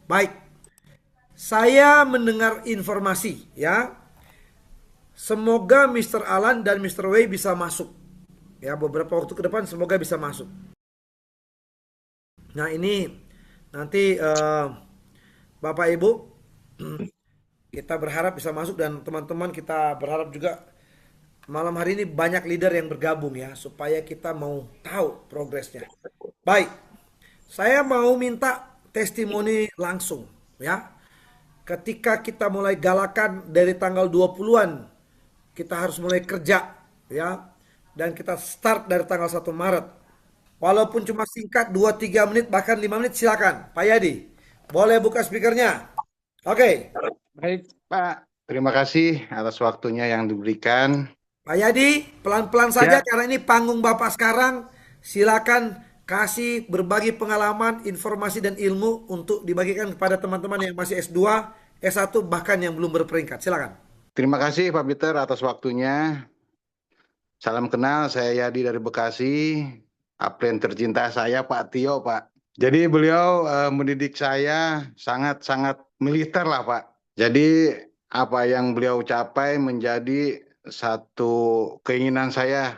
Baik, saya mendengar informasi ya. Semoga Mr. Alan dan Mr. Wei bisa masuk. Ya, beberapa waktu ke depan semoga bisa masuk. Nah, ini nanti Bapak Ibu kita berharap bisa masuk dan teman-teman kita berharap juga malam hari ini banyak leader yang bergabung ya supaya kita mau tahu progresnya. Baik, saya mau minta testimoni langsung ya. Ketika kita mulai galakan dari tanggal 20-an, kita harus mulai kerja ya. Dan kita start dari tanggal 1 Maret. Walaupun cuma singkat 2-3 menit bahkan 5 menit silakan. Pak Yadi, boleh buka speakernya. Oke, Baik, Pak. Terima kasih atas waktunya yang diberikan. Pak Yadi, pelan-pelan saja Ya, karena ini panggung Bapak sekarang. Silakan kasih berbagi pengalaman, informasi dan ilmu untuk dibagikan kepada teman-teman yang masih S2, S1 bahkan yang belum berperingkat. Silakan. terima kasih Pak Peter atas waktunya. Salam kenal, saya Yadi dari Bekasi. Apren tercinta saya Pak Tio, Pak. Jadi beliau mendidik saya sangat-sangat militer lah, Pak. Jadi apa yang beliau capai menjadi satu keinginan saya,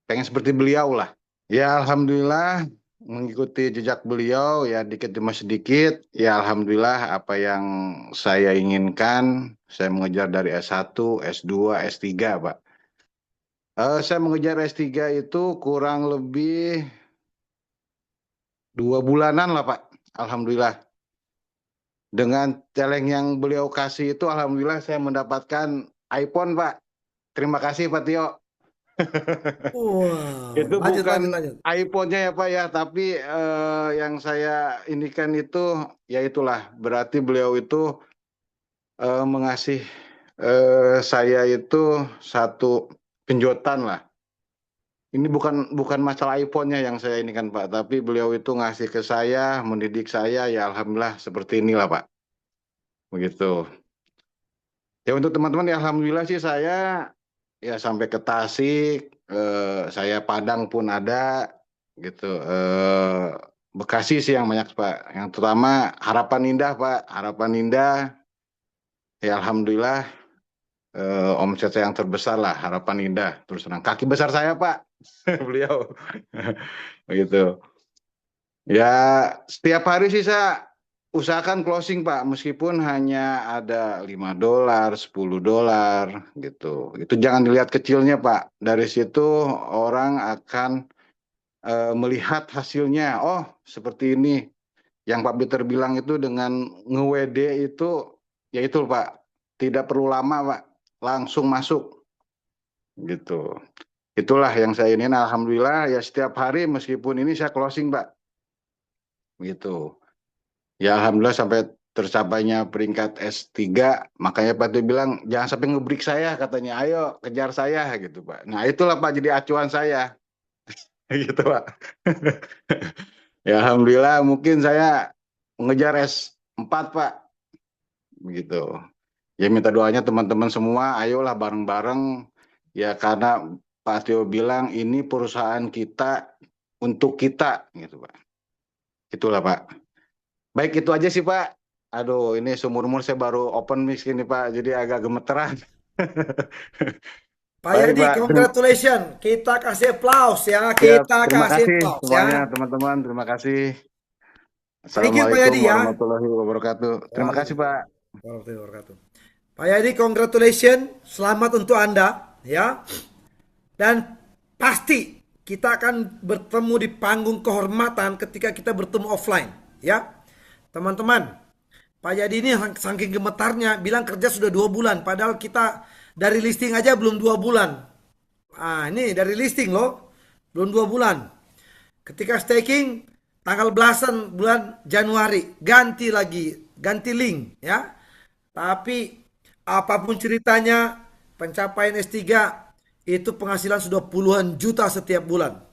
pengen seperti beliau lah. Ya Alhamdulillah mengikuti jejak beliau ya dikit demi sedikit. Ya Alhamdulillah apa yang saya inginkan saya mengejar dari S1, S2, S3 Pak. Saya mengejar S3 itu kurang lebih 2 bulanan lah Pak. Alhamdulillah. Dengan celeng yang beliau kasih itu Alhamdulillah saya mendapatkan iPhone Pak. Terima kasih Pak Tio. Wow, Itu lanjut, bukan lanjut, lanjut. iPhone-nya ya Pak ya, tapi yang saya indikan itu ya itulah berarti beliau itu mengasih saya itu satu penjotan lah. Ini bukan masalah iPhone-nya yang saya ini kan Pak, tapi beliau itu ngasih ke saya, mendidik saya ya alhamdulillah seperti inilah Pak. Begitu. Ya untuk teman-teman ya alhamdulillah sih saya ya sampai ke Tasik, saya Padang pun ada gitu. Bekasi sih yang banyak Pak. Yang terutama Harapan Indah Pak. Harapan Indah ya alhamdulillah omset saya yang terbesar lah Harapan Indah. Terus terang kaki besar saya Pak. Beliau. Begitu. Ya, setiap hari sih saya usahakan closing, Pak. Meskipun hanya ada $5, $10 gitu. Itu jangan dilihat kecilnya, Pak. Dari situ orang akan melihat hasilnya. Oh, seperti ini. Yang Pak Peter bilang itu dengan nge-WD itu, ya itu, Pak. Tidak perlu lama, Pak. Langsung masuk gitu. Itulah yang saya ingin. Alhamdulillah ya setiap hari meskipun ini saya closing, Pak. Gitu. Ya alhamdulillah sampai tercapainya peringkat S3, makanya Pak Tio bilang jangan sampai ngebreak saya katanya, ayo kejar saya gitu Pak. Nah itulah Pak jadi acuan saya gitu Pak. Ya alhamdulillah mungkin saya mengejar S4 Pak begitu. Ya minta doanya teman-teman semua, ayolah bareng-bareng ya karena Pak Tio bilang ini perusahaan kita untuk kita gitu Pak. Itulah Pak. Baik itu aja sih Pak. Aduh, ini seumur-umur saya baru open mic ini Pak, jadi agak gemeteran. Pak Baik Yadi, Pak, congratulations. Kita kasih aplaus ya. ya, Kita terima kasih kasih aplaus ya. semuanya teman-teman, terima kasih. Thank you Pak Assalamualaikum Yadi ya. warahmatullahi wabarakatuh. Terima kasih Pak. Waalaikumsalam warahmatullahi wabarakatuh. Pak Yadi, congratulations. Selamat untuk Anda ya. Dan pasti kita akan bertemu di panggung kehormatan ketika kita bertemu offline ya. Teman-teman, Pak Yadi ini saking gemetarnya bilang kerja sudah 2 bulan. Padahal kita dari listing aja belum 2 bulan. Ah, ini dari listing loh. Belum 2 bulan. Ketika staking tanggal belasan bulan Januari ganti lagi, ganti link ya. Tapi apapun ceritanya pencapaian S3 itu penghasilan sudah puluhan juta setiap bulan.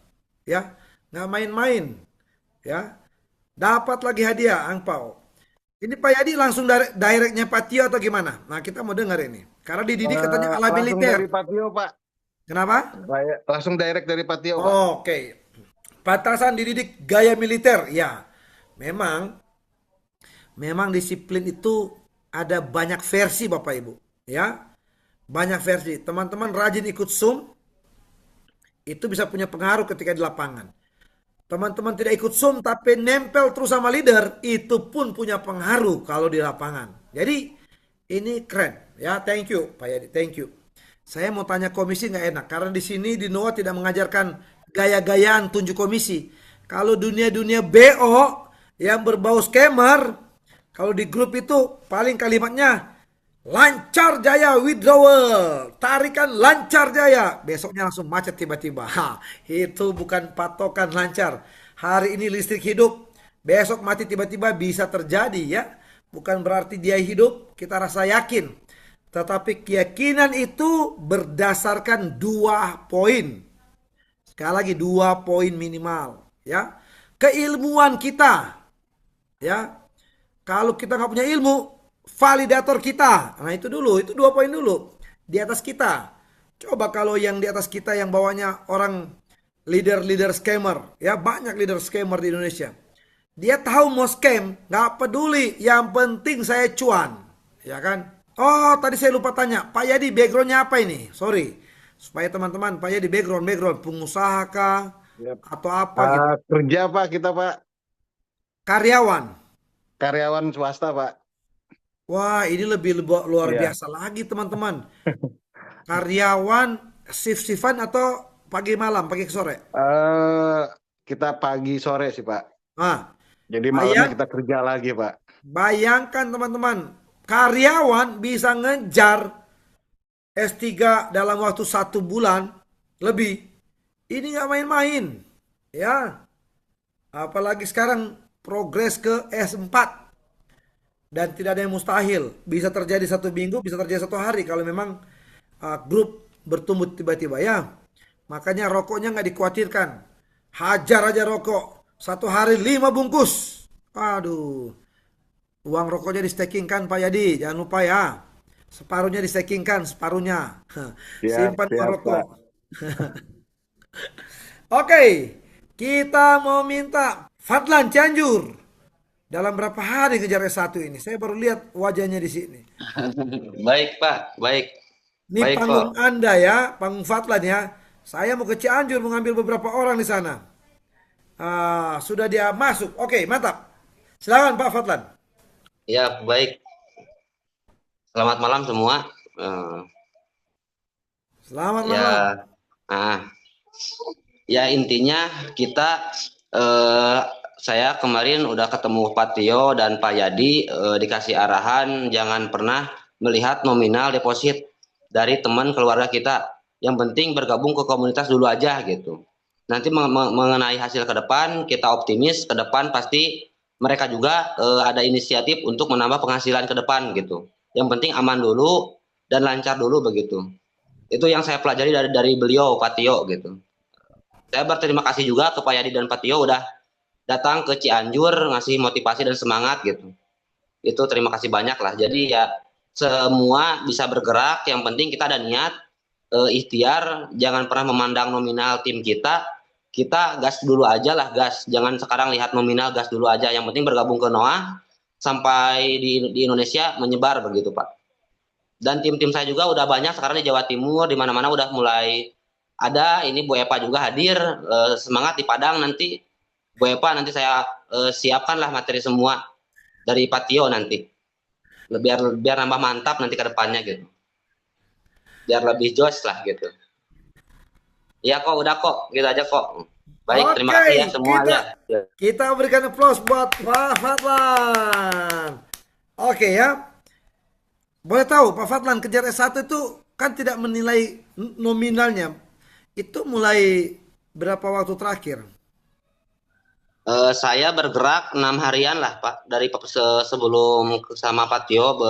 Ya, nggak main-main ya. Dapat lagi hadiah angpau. Ini Pak Yadi langsung directnya Pak Tio atau gimana? Nah kita mau dengar ini. Karena dididik katanya ala Langsung dari militer. Pak Tio Pak. Kenapa? Langsung direct dari Pak Tio Pak. Oke. Batasan dididik gaya militer. Ya, memang Memang disiplin itu ada banyak versi Bapak Ibu, ya. Banyak versi. Teman-teman rajin ikut Zoom, itu bisa punya pengaruh ketika di lapangan. Teman-teman tidak ikut Zoom tapi nempel terus sama leader, itu pun punya pengaruh kalau di lapangan. Jadi ini keren, ya. Thank you Pak Yadi, thank you. Saya mau tanya komisi nggak enak karena di sini di NOA tidak mengajarkan gaya-gayaan tunjuk komisi. Kalau dunia-dunia BO yang berbau scammer, kalau di grup itu paling kalimatnya lancar jaya withdrawal, tarikan lancar jaya. Besoknya langsung macet tiba-tiba. Ha, itu bukan patokan lancar. Hari ini listrik hidup, besok mati tiba-tiba bisa terjadi ya. Bukan berarti dia hidup, kita rasa yakin. Tetapi keyakinan itu berdasarkan 2 poin. Sekali lagi 2 poin minimal, ya. Keilmuan kita, ya. Kalau kita nggak punya ilmu, validator kita. Nah itu dulu, itu 2 poin dulu. Di atas kita. Coba kalau yang di atas kita yang bawahnya orang leader-leader scammer. Ya banyak leader scammer di Indonesia. Dia tahu mau scam, nggak peduli. Yang penting saya cuan. Ya kan? Oh tadi saya lupa tanya. Pak Yadi backgroundnya apa ini? Sorry. Supaya teman-teman, Pak Yadi background. Pengusaha kah? Yap. Atau apa gitu? Kerja Pak, kita Pak, Karyawan. karyawan swasta Pak. Wah, ini lebih luar Iya. biasa lagi teman-teman. Karyawan shift-shiftan atau pagi malam, pagi ke sore? eh kita pagi sore sih Pak. Nah, Jadi malamnya bayang, kita kerja lagi Pak. bayangkan teman-teman, karyawan bisa ngejar S3 dalam waktu 1 bulan lebih. Ini nggak main-main, ya. Apalagi sekarang progres ke S4 dan tidak ada yang mustahil. Bisa terjadi 1 minggu, bisa terjadi 1 hari kalau memang grup bertumbuh tiba-tiba ya. Makanya rokoknya nggak dikhawatirkan. Hajar aja rokok. 1 hari 5 bungkus. Aduh. Uang rokoknya di staking kan Pak Yadi. Jangan lupa ya. Separuhnya di staking kan. Separuhnya. Siap, Simpan uang siap rokok. Pak. Oke. Kita mau minta Fadlan Cianjur. Dalam berapa hari ngejar S1 ini? Saya baru lihat wajahnya di sini. Baik, Pak. Baik. Ini Baik panggung kok. Anda ya, panggung Fatlan ya. Saya mau ke Cianjur mengambil beberapa orang di sana. Sudah dia masuk. Oke, mantap. Silakan Pak Fatlan. Ya, baik. Selamat malam semua. Eh, Selamat malam. ya, ah, ya intinya kita eh, saya kemarin udah ketemu Pak Tio dan Pak Yadi dikasih arahan jangan pernah melihat nominal deposit dari teman keluarga kita. Yang penting bergabung ke komunitas dulu aja gitu. Nanti mengenai hasil ke depan kita optimis ke depan pasti mereka juga ada inisiatif untuk menambah penghasilan ke depan gitu. Yang penting aman dulu dan lancar dulu begitu. Itu yang saya pelajari dari beliau Pak Tio gitu. Saya berterima kasih juga ke Pak Yadi dan Pak Tio udah datang ke Cianjur ngasih motivasi dan semangat gitu. Itu terima kasih banyak lah. Jadi ya semua bisa bergerak, yang penting kita ada niat, ikhtiar, jangan pernah memandang nominal tim kita gas dulu aja lah, gas. Jangan sekarang lihat nominal, gas dulu aja. Yang penting bergabung ke NOA sampai di Indonesia menyebar begitu Pak. Dan tim-tim saya juga udah banyak sekarang di Jawa Timur, di mana-mana udah mulai ada. Ini Bu Epa juga hadir, semangat di Padang nanti. Bu Epa nanti saya siapkanlah materi semua dari Patio nanti. Biar biar nambah mantap nanti ke depannya gitu. Biar lebih joss lah gitu. Iya kok, udah kok, gitu aja kok. Baik, terima Oke, kasih ya semua kita ya. kita berikan aplaus buat Pak Fatlan. Oke ya. Boleh tahu Pak Fatlan kejar S1 itu kan tidak menilai nominalnya. Itu mulai berapa waktu terakhir? Saya bergerak 6 harian lah Pak dari sebelum sama Pak Tio.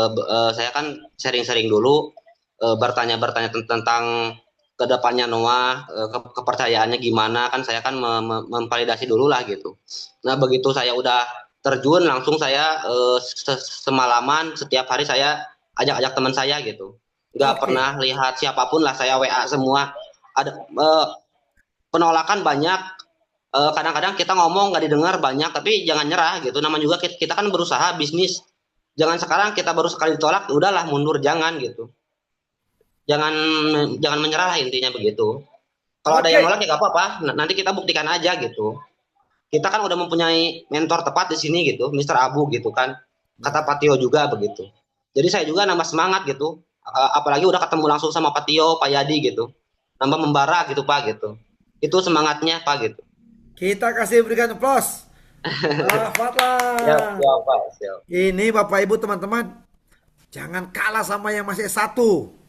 Saya kan sharing-sharing dulu, bertanya-bertanya tentang kedepannya Noah, kepercayaannya gimana, kan saya kan memvalidasi dulu lah gitu. Nah begitu saya udah terjun langsung saya semalaman setiap hari saya ajak-ajak teman saya gitu. Nggak Oke. pernah lihat siapapun lah, saya WA semua. Ada penolakan banyak, kadang-kadang kita ngomong nggak didengar banyak, tapi jangan nyerah gitu. Nama juga kita kan berusaha bisnis. Jangan sekarang kita baru sekali ditolak, udahlah mundur, jangan gitu. Jangan jangan menyerah lah, intinya begitu. Kalau ada yang Oke. nolak ya nggak apa-apa, nanti kita buktikan aja gitu. Kita kan udah mempunyai mentor tepat di sini gitu, Mister Abu gitu kan. Kata Patio juga begitu. Jadi saya juga nambah semangat gitu. Apalagi udah ketemu langsung sama Patio, Pak Yadi gitu. Nambah membara gitu Pak gitu. Itu semangatnya Pak gitu. Kita kasih berikan aplaus. Siap, Fatlah. siap Pak, siap. Ini Bapak Ibu teman-teman, jangan kalah sama yang masih S1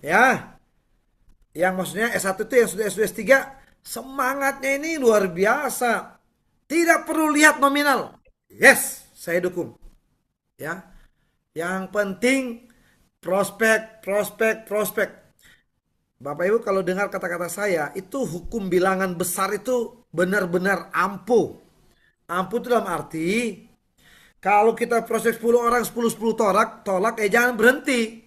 ya. Yang maksudnya S1 itu yang sudah S2 S3, semangatnya ini luar biasa. Tidak perlu lihat nominal. Yes, saya dukung. Ya. Yang penting prospek, prospek, prospek. Bapak Ibu kalau dengar kata-kata saya, itu hukum bilangan besar itu benar-benar ampuh. Ampuh itu dalam arti kalau kita prospek 10 orang 10 tolak jangan berhenti.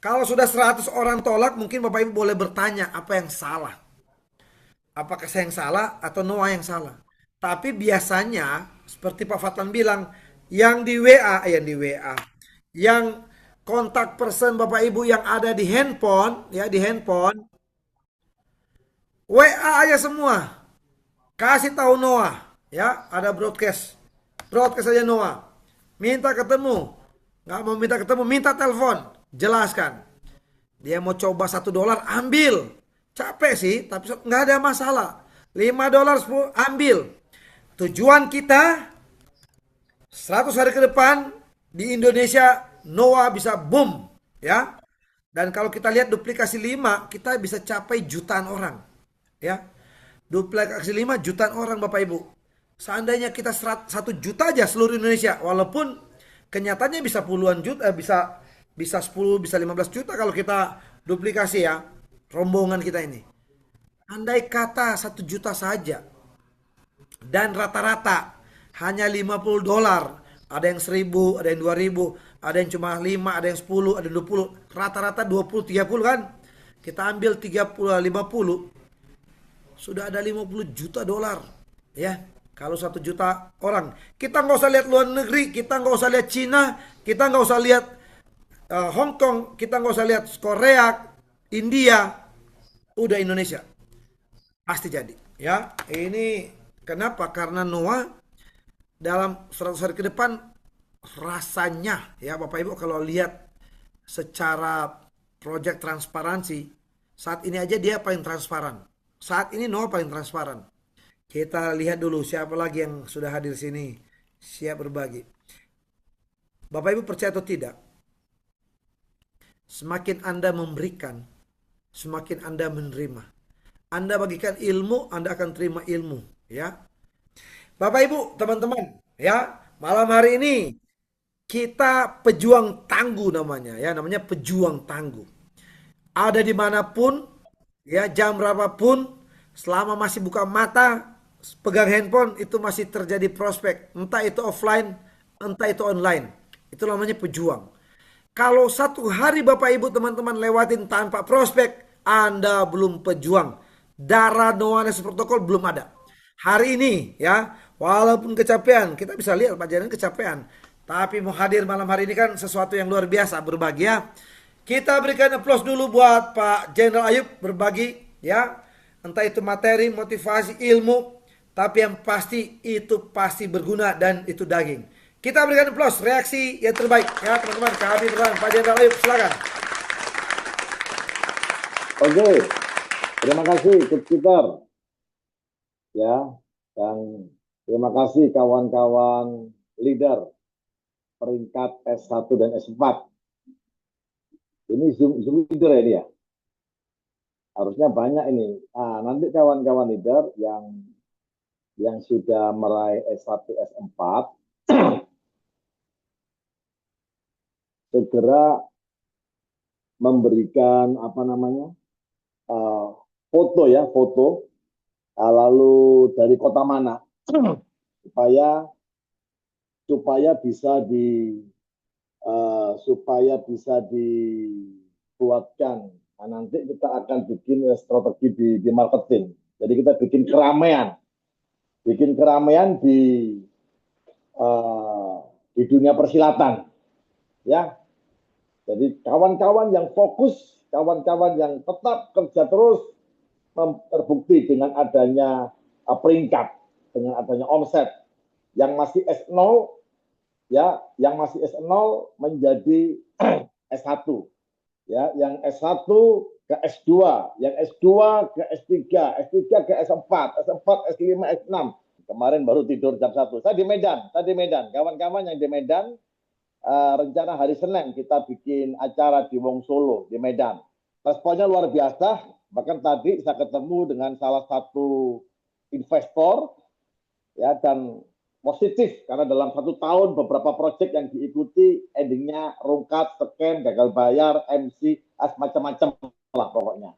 Kalau sudah 100 orang tolak, mungkin Bapak Ibu boleh bertanya apa yang salah. Apakah saya yang salah atau Noah yang salah? Tapi biasanya seperti Pak Fatlan bilang, yang di WA, yang kontak person Bapak Ibu yang ada di handphone, ya di handphone, WA aja semua. Kasih tahu Noah, ya ada broadcast, broadcast aja Noah. Minta ketemu, nggak mau minta ketemu, minta telepon, jelaskan. Dia mau coba $1, ambil. Capek sih, tapi nggak ada masalah. $5, 10, ambil. Tujuan kita 100 hari ke depan di Indonesia Noah bisa boom, ya. Dan kalau kita lihat duplikasi 5, kita bisa capai jutaan orang, ya. Duplikasi 5 jutaan orang Bapak Ibu. Seandainya kita 1 juta aja seluruh Indonesia, walaupun kenyataannya bisa puluhan juta, bisa 10, bisa 15 juta kalau kita duplikasi ya, rombongan kita ini. Andai kata 1 juta saja, dan rata-rata hanya $50, ada yang 1.000, ada yang 2.000, ada yang cuma 5, ada yang 10, ada yang 20, rata-rata 20, 30 kan. Kita ambil 30, 50, sudah ada $50 juta, ya. Kalau 1 juta orang, kita nggak usah lihat luar negeri, kita nggak usah lihat Cina, kita nggak usah lihat Hong Kong, kita nggak usah lihat Korea, India, udah Indonesia pasti jadi, ya. Ini kenapa? Karena Noah dalam 100 hari ke depan rasanya, ya Bapak Ibu kalau lihat secara project transparansi, saat ini aja dia paling transparan. Saat ini Noah paling transparan. Kita lihat dulu siapa lagi yang sudah hadir sini siap berbagi. Bapak Ibu percaya atau tidak? Semakin Anda memberikan, semakin Anda menerima. Anda bagikan ilmu, Anda akan terima ilmu, ya. Bapak Ibu, teman-teman, ya, malam hari ini kita pejuang tangguh namanya, ya, namanya pejuang tangguh. Ada dimanapun, ya, jam berapapun, selama masih buka mata, pegang handphone, itu masih terjadi prospek. Entah itu offline, entah itu online. Itu namanya pejuang. Kalau 1 hari Bapak Ibu teman-teman lewatin tanpa prospek, Anda belum pejuang. Darah Noah protokol belum ada. Hari ini ya, walaupun kecapean, kita bisa lihat Pak Janan kecapean. Tapi mau hadir malam hari ini kan sesuatu yang luar biasa, berbagi ya. Kita berikan aplaus dulu buat Pak Jenderal Ayub berbagi ya. Entah itu materi, motivasi, ilmu, tapi yang pasti itu pasti berguna dan itu daging. Kita berikan aplaus, reaksi yang terbaik ya teman-teman. Kami berdoa Pak Jenderal Ayub, silakan. Oke, terima kasih Coach Peter. Ya, dan terima kasih kawan-kawan leader peringkat S1 dan S4. Ini Zoom leader ya ini ya. Harusnya banyak ini. Nah, nanti kawan-kawan leader yang sudah meraih S1, S4 segera memberikan apa namanya foto ya, foto lalu dari kota mana supaya bisa dibuatkan. Nah, nanti kita akan bikin strategi di marketing. Jadi kita bikin keramaian. bikin keramaian di dunia persilatan, ya. Jadi kawan-kawan yang fokus, kawan-kawan yang tetap kerja terus, terbukti dengan adanya peringkat, dengan adanya omset yang masih S0, ya, yang masih S0 menjadi S1, ya, yang S1 ke S2, yang S2 ke S3, S3 ke S4, S4 S5, S6. Kemarin baru tidur jam 1. Saya di Medan, kawan-kawan yang di Medan, rencana hari Senin kita bikin acara di Wong Solo, di Medan. Responnya luar biasa, bahkan tadi saya ketemu dengan salah satu investor, ya, dan positif karena dalam 1 tahun beberapa proyek yang diikuti endingnya rungkat, scam, gagal bayar, MC, macam-macam lah pokoknya.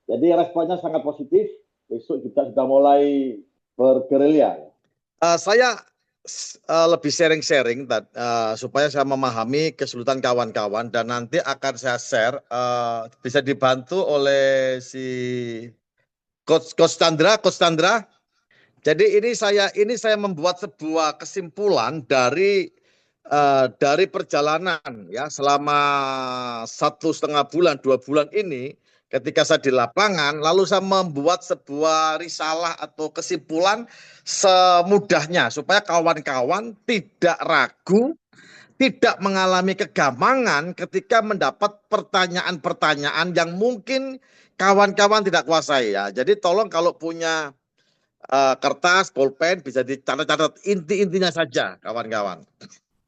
Jadi responnya sangat positif. Besok juga sudah mulai bergerilya. Saya lebih sharing-sharing supaya saya memahami kesulitan kawan-kawan, dan nanti akan saya share, bisa dibantu oleh si Coach Chandra. Jadi ini saya membuat sebuah kesimpulan dari perjalanan, ya, selama 1,5 bulan, 2 bulan ini. Ketika saya di lapangan, lalu saya membuat sebuah risalah atau kesimpulan semudahnya supaya kawan-kawan tidak ragu, tidak mengalami kegamangan ketika mendapat pertanyaan-pertanyaan yang mungkin kawan-kawan tidak kuasai, ya. Jadi tolong kalau punya kertas, pulpen bisa dicatat-catat inti-intinya saja, kawan-kawan.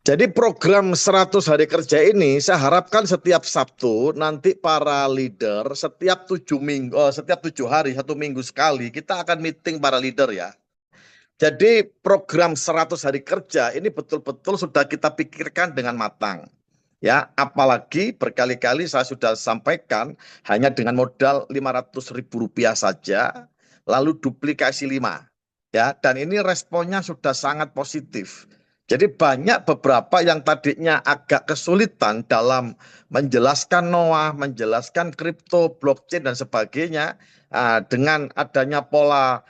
Jadi program 100 hari kerja ini saya harapkan setiap Sabtu nanti para leader setiap 7 hari, 1 minggu sekali kita akan meeting para leader, ya. Jadi program 100 hari kerja ini betul-betul sudah kita pikirkan dengan matang, ya. Apalagi berkali-kali saya sudah sampaikan hanya dengan modal Rp500.000 saja, lalu duplikasi 5, ya. Dan ini responnya sudah sangat positif. Jadi banyak beberapa yang tadinya agak kesulitan dalam menjelaskan NOA, menjelaskan kripto, blockchain dan sebagainya, dengan adanya pola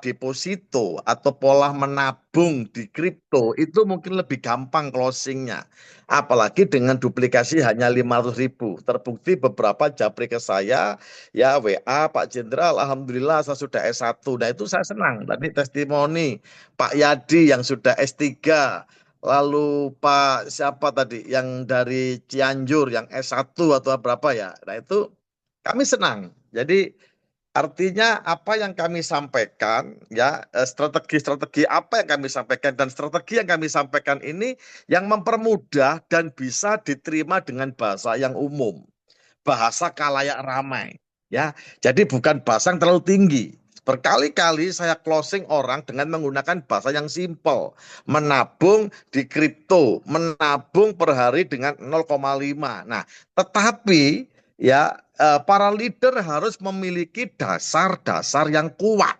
deposito atau pola menabung di kripto itu mungkin lebih gampang closingnya. Apalagi dengan duplikasi hanya 500.000. Terbukti beberapa japri ke saya, ya, WA, Pak Jenderal, alhamdulillah saya sudah S1. Nah itu saya senang. Tadi testimoni Pak Yadi yang sudah S3. Lalu Pak siapa tadi yang dari Cianjur yang S1 atau berapa, ya. Nah itu kami senang. Jadi artinya apa yang kami sampaikan, ya, strategi-strategi apa yang kami sampaikan, dan strategi yang kami sampaikan ini yang mempermudah dan bisa diterima dengan bahasa yang umum, bahasa kalayak ramai, ya. Jadi bukan bahasa yang terlalu tinggi. Berkali-kali saya closing orang dengan menggunakan bahasa yang simple. Menabung di kripto, menabung per hari dengan 0,5. Nah, tetapi, ya, para leader harus memiliki dasar-dasar yang kuat.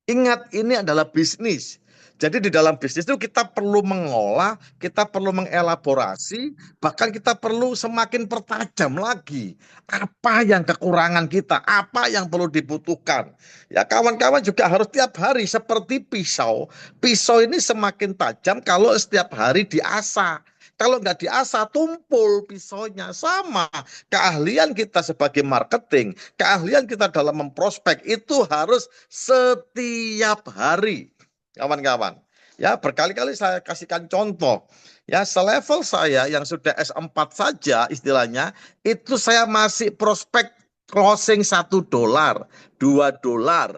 Ingat, ini adalah bisnis. Jadi di dalam bisnis itu kita perlu mengolah, kita perlu mengelaborasi, bahkan kita perlu semakin pertajam lagi. Apa yang kekurangan kita, apa yang perlu dibutuhkan. Ya, kawan-kawan juga harus tiap hari seperti pisau. Pisau ini semakin tajam kalau setiap hari diasah. Kalau nggak diasah, tumpul pisaunya. Sama, keahlian kita sebagai marketing, keahlian kita dalam memprospek itu harus setiap hari, kawan-kawan. Ya, berkali-kali saya kasihkan contoh. Ya, selevel saya yang sudah S4 saja istilahnya, itu saya masih prospek closing $1, $2, $5,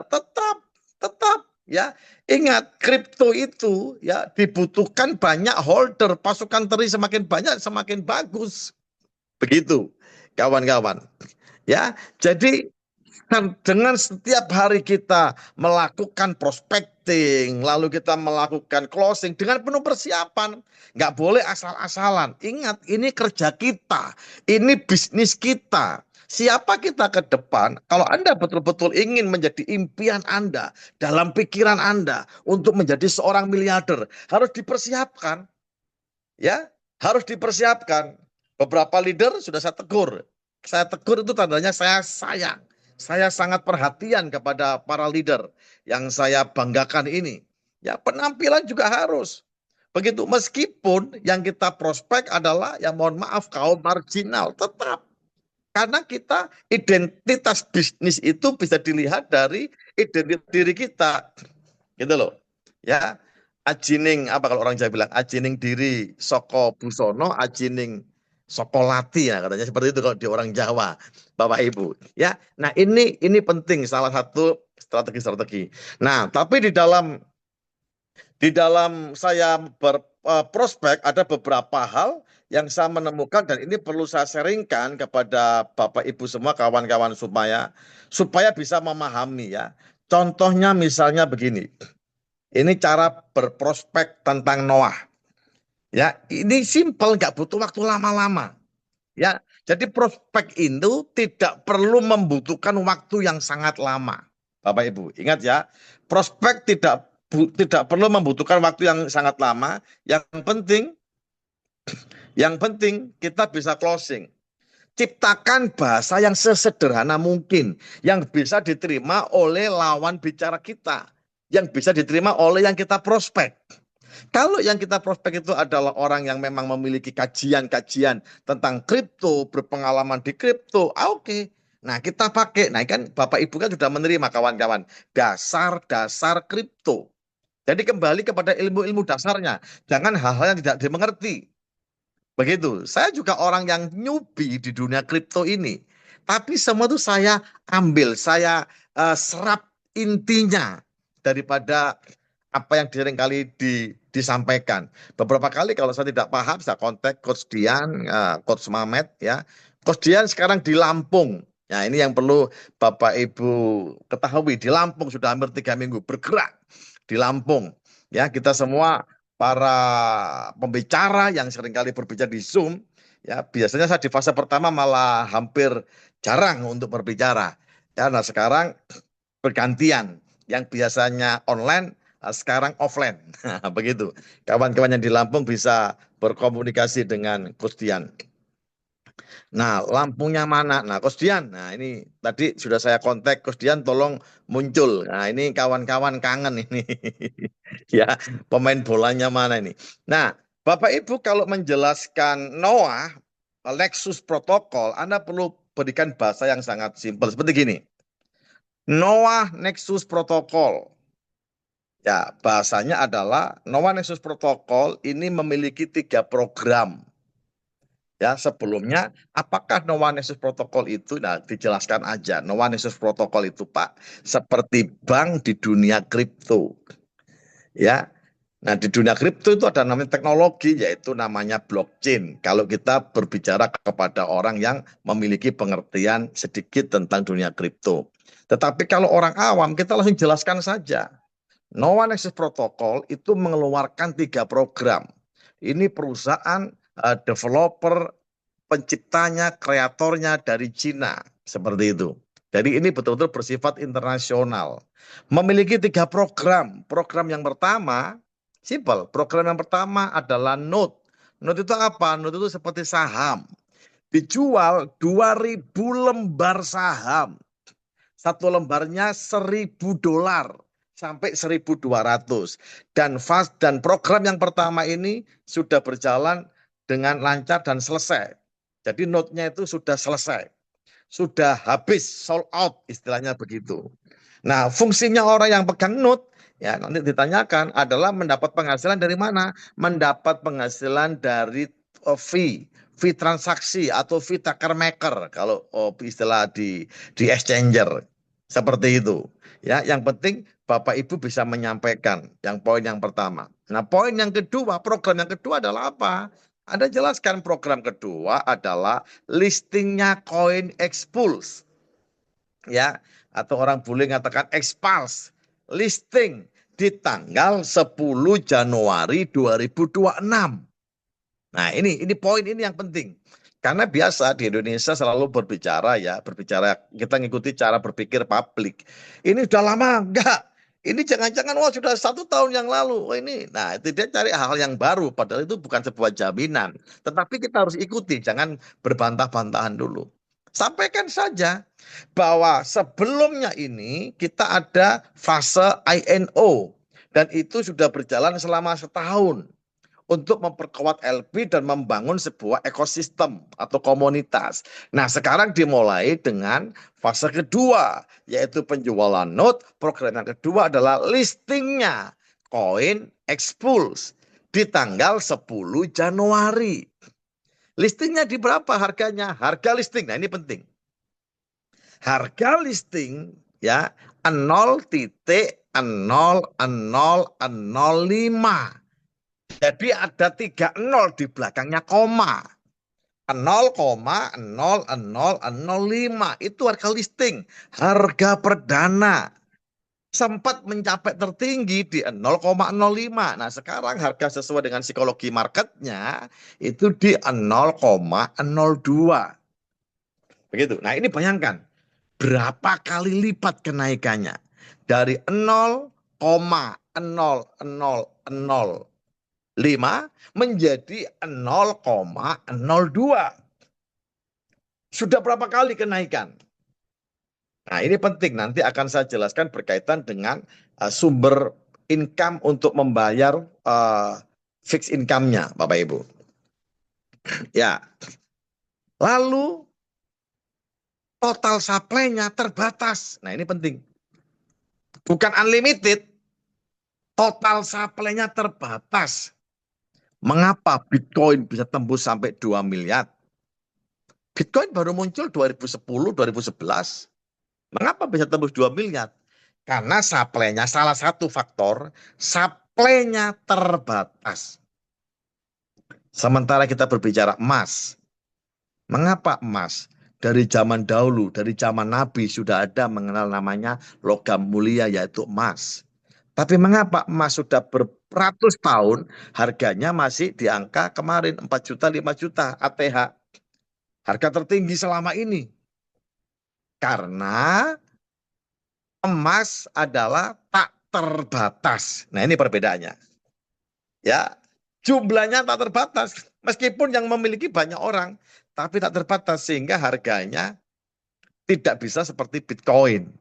tetap, ya. Ingat, kripto itu, ya, dibutuhkan banyak holder, pasukan teri semakin banyak semakin bagus. Begitu, kawan-kawan. Ya, jadi dengan setiap hari kita melakukan prospecting, lalu kita melakukan closing dengan penuh persiapan, nggak boleh asal-asalan. Ingat, ini kerja kita, ini bisnis kita. Siapa kita ke depan? Kalau Anda betul-betul ingin menjadi impian Anda, dalam pikiran Anda untuk menjadi seorang miliarder, harus dipersiapkan, ya, harus dipersiapkan. Beberapa leader sudah saya tegur. Saya tegur itu tandanya saya sayang. saya sangat perhatian kepada para leader yang saya banggakan ini. Ya, penampilan juga harus. Begitu, meskipun yang kita prospek adalah, ya mohon maaf, kaum marginal, tetap. Karena kita, identitas bisnis itu bisa dilihat dari identitas diri kita. Gitu loh. Ya, ajining, apa kalau orang Jawa bilang, ajining diri soko busono, ajining sokolati, ya katanya seperti itu kalau di orang Jawa, Bapak Ibu. Ya, nah ini penting, salah satu strategi-strategi. Nah, tapi di dalam saya berprospek ada beberapa hal yang saya menemukan dan ini perlu saya sharingkan kepada Bapak Ibu semua, kawan-kawan, supaya bisa memahami ya. Contohnya misalnya begini. Ini cara berprospek tentang Noah. Ya, ini simpel, nggak butuh waktu lama-lama. Ya, jadi prospek itu tidak perlu membutuhkan waktu yang sangat lama. Bapak Ibu, ingat ya, prospek tidak perlu membutuhkan waktu yang sangat lama. Yang penting kita bisa closing. Ciptakan bahasa yang sesederhana mungkin, yang bisa diterima oleh lawan bicara kita, yang bisa diterima oleh yang kita prospek. Kalau yang kita prospek itu adalah orang yang memang memiliki kajian-kajian tentang kripto, berpengalaman di kripto, oke. Nah, kita pakai. Nah, kan Bapak Ibu kan sudah menerima, kawan-kawan, dasar-dasar kripto. Jadi kembali kepada ilmu-ilmu dasarnya. Jangan hal-hal yang tidak dimengerti. Begitu. Saya juga orang yang newbie di dunia kripto ini. Tapi semua itu saya ambil, saya serap intinya daripada apa yang seringkali disampaikan. Beberapa kali kalau saya tidak paham, saya kontak Coach Dian, Coach Mamet ya. Coach Dian sekarang di Lampung. Nah, ini yang perlu Bapak Ibu ketahui. Di Lampung sudah hampir 3 minggu bergerak di Lampung. Ya, kita semua para pembicara yang seringkali berbicara di Zoom, ya biasanya saya di fase pertama malah hampir jarang untuk berbicara. Ya, nah sekarang bergantian, yang biasanya online sekarang offline. Begitu. Kawan-kawan yang di Lampung bisa berkomunikasi dengan Coach Dian. Nah, Lampungnya mana? Nah, Coach Dian. Nah, ini tadi sudah saya kontak Coach Dian, tolong muncul. Nah, ini kawan-kawan kangen ini. Ya, pemain bolanya mana ini? Nah, Bapak Ibu kalau menjelaskan Noah, Nexus Protocol, Anda perlu berikan bahasa yang sangat simpel. Seperti gini. Noah Nexus Protocol. Ya, bahasanya adalah Noah Nexus Protocol ini memiliki 3 program. Ya, sebelumnya, apakah Noah Nexus Protocol itu? Nah, dijelaskan aja. Noah Nexus Protocol itu, Pak, seperti bank di dunia kripto. Ya, nah di dunia kripto itu ada namanya teknologi, yaitu namanya blockchain. Kalau kita berbicara kepada orang yang memiliki pengertian sedikit tentang dunia kripto. Tetapi kalau orang awam, kita langsung jelaskan saja. Noah Nexus Protocol itu mengeluarkan 3 program. Ini perusahaan developer, penciptanya, kreatornya dari Cina, seperti itu. Jadi ini betul-betul bersifat internasional. Memiliki 3 program. Program yang pertama, simple. Program yang pertama adalah note. Note itu apa? Note itu seperti saham. Dijual 2.000 lembar saham. Satu lembarnya $1.000 sampai 1.200. Dan program yang pertama ini sudah berjalan dengan lancar dan selesai. Jadi note-nya itu sudah selesai. Sudah habis, sold out istilahnya begitu. Nah, fungsinya orang yang pegang note, ya nanti ditanyakan adalah mendapat penghasilan dari mana? Mendapat penghasilan dari fee transaksi atau fee taker maker kalau istilah di exchanger. Seperti itu. Ya, yang penting Bapak Ibu bisa menyampaikan yang poin yang pertama. Nah, poin yang kedua, program yang kedua adalah apa? Anda jelaskan program kedua adalah listingnya koin Expulse. Ya, atau orang bule mengatakan Expulse. Listing di tanggal 10 Januari 2026. Nah, ini poin ini yang penting. Karena biasa di Indonesia selalu berbicara kita ngikuti cara berpikir publik. Ini sudah lama enggak? Ini jangan-jangan sudah 1 tahun yang lalu. Nah itu dia cari hal yang baru. Padahal itu bukan sebuah jaminan. Tetapi kita harus ikuti, jangan berbantah-bantahan dulu. Sampaikan saja bahwa sebelumnya ini kita ada fase INO dan itu sudah berjalan selama setahun untuk memperkuat LP dan membangun sebuah ekosistem atau komunitas. Nah, sekarang dimulai dengan fase kedua, yaitu penjualan note. Program yang kedua adalah listingnya koin Expulse di tanggal 10 Januari. Listingnya di berapa harganya? Harga listing, nah ini penting. Harga listing ya 0,0005. Jadi ada 3 nol di belakangnya koma. 0,00005 itu harga listing, harga perdana. Sempat mencapai tertinggi di 0,05. Nah, sekarang harga sesuai dengan psikologi marketnya itu di 0,02. Begitu. Nah, ini bayangkan berapa kali lipat kenaikannya. Dari 0,0005 menjadi 0,02. Sudah berapa kali kenaikan? Nah, ini penting, nanti akan saya jelaskan berkaitan dengan sumber income untuk membayar fixed income-nya, Bapak Ibu. Ya. Lalu total supply-nya terbatas. Nah, ini penting. Bukan unlimited, total supply-nya terbatas. Mengapa Bitcoin bisa tembus sampai 2 miliar? Bitcoin baru muncul 2010, 2011. Mengapa bisa tembus 2 miliar? Karena supply-nya, salah satu faktor, supply-nya terbatas. Sementara kita berbicara emas. Mengapa emas? Dari zaman dahulu, dari zaman Nabi sudah ada mengenal namanya logam mulia yaitu emas. Tapi mengapa emas sudah beratus tahun harganya masih di angka kemarin 4 juta, 5 juta ATH. Harga tertinggi selama ini. Karena emas adalah tak terbatas. Nah, ini perbedaannya. Ya, jumlahnya tak terbatas. Meskipun yang memiliki banyak orang, tapi tak terbatas sehingga harganya tidak bisa seperti Bitcoin.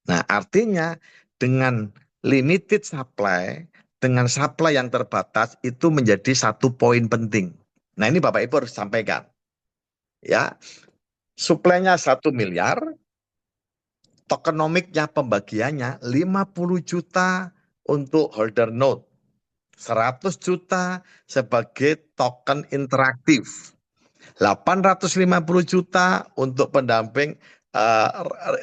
Nah, artinya dengan limited supply, dengan supply yang terbatas itu menjadi satu poin penting. Nah, ini Bapak Ibu harus sampaikan. Ya, suplainya 1 miliar, tokenomiknya pembagiannya 50 juta untuk holder note, 100 juta sebagai token interaktif, 850 juta untuk pendamping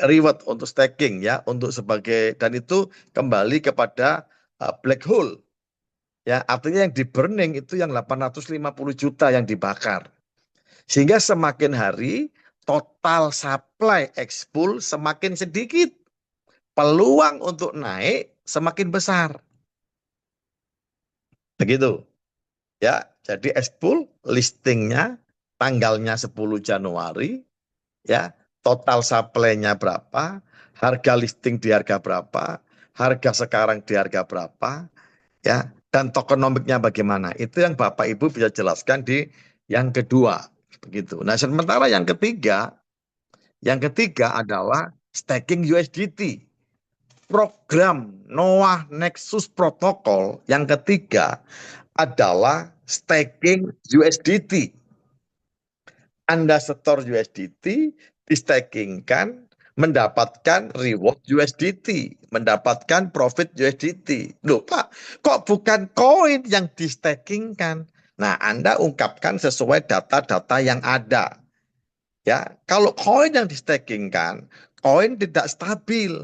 reward untuk staking ya, untuk sebagai, dan itu kembali kepada black hole. Ya, artinya yang di burning itu yang 850 juta yang dibakar. Sehingga semakin hari total supply expul semakin sedikit. Peluang untuk naik semakin besar. Begitu. Ya, jadi expul listingnya tanggalnya 10 Januari, ya, total supply-nya berapa, harga listing di harga berapa, harga sekarang di harga berapa, ya, dan tokenomiknya bagaimana. Itu yang Bapak Ibu bisa jelaskan di yang kedua. Begitu. Nah, sementara yang ketiga adalah staking USDT. Program Noah Nexus Protocol yang ketiga adalah staking USDT. Anda setor USDT, di-stakingkan, mendapatkan reward USDT, mendapatkan profit USDT. Loh Pak, kok bukan koin yang di-stakingkan? Nah, Anda ungkapkan sesuai data-data yang ada. Ya, kalau koin yang di-stakingkan, koin tidak stabil.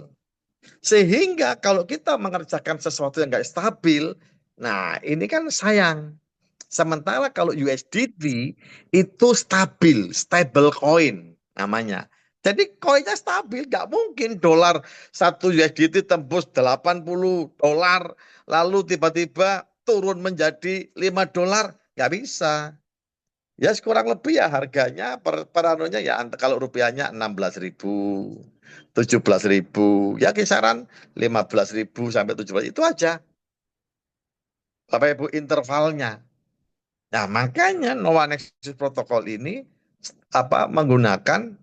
Sehingga kalau kita mengerjakan sesuatu yang nggak stabil, nah ini kan sayang. Sementara kalau USDT itu stabil, stable coin namanya. Jadi koinnya stabil, nggak mungkin dolar 1 USDT tembus 80 dolar, lalu tiba-tiba turun menjadi 5 dolar, nggak bisa. Ya kurang lebih ya harganya per anunya ya kalau rupiahnya 16.000, 17.000, ya kisaran 15.000 sampai 17.000 itu aja. Bapak Ibu intervalnya. Nah, makanya Noah Nexus Protocol ini menggunakan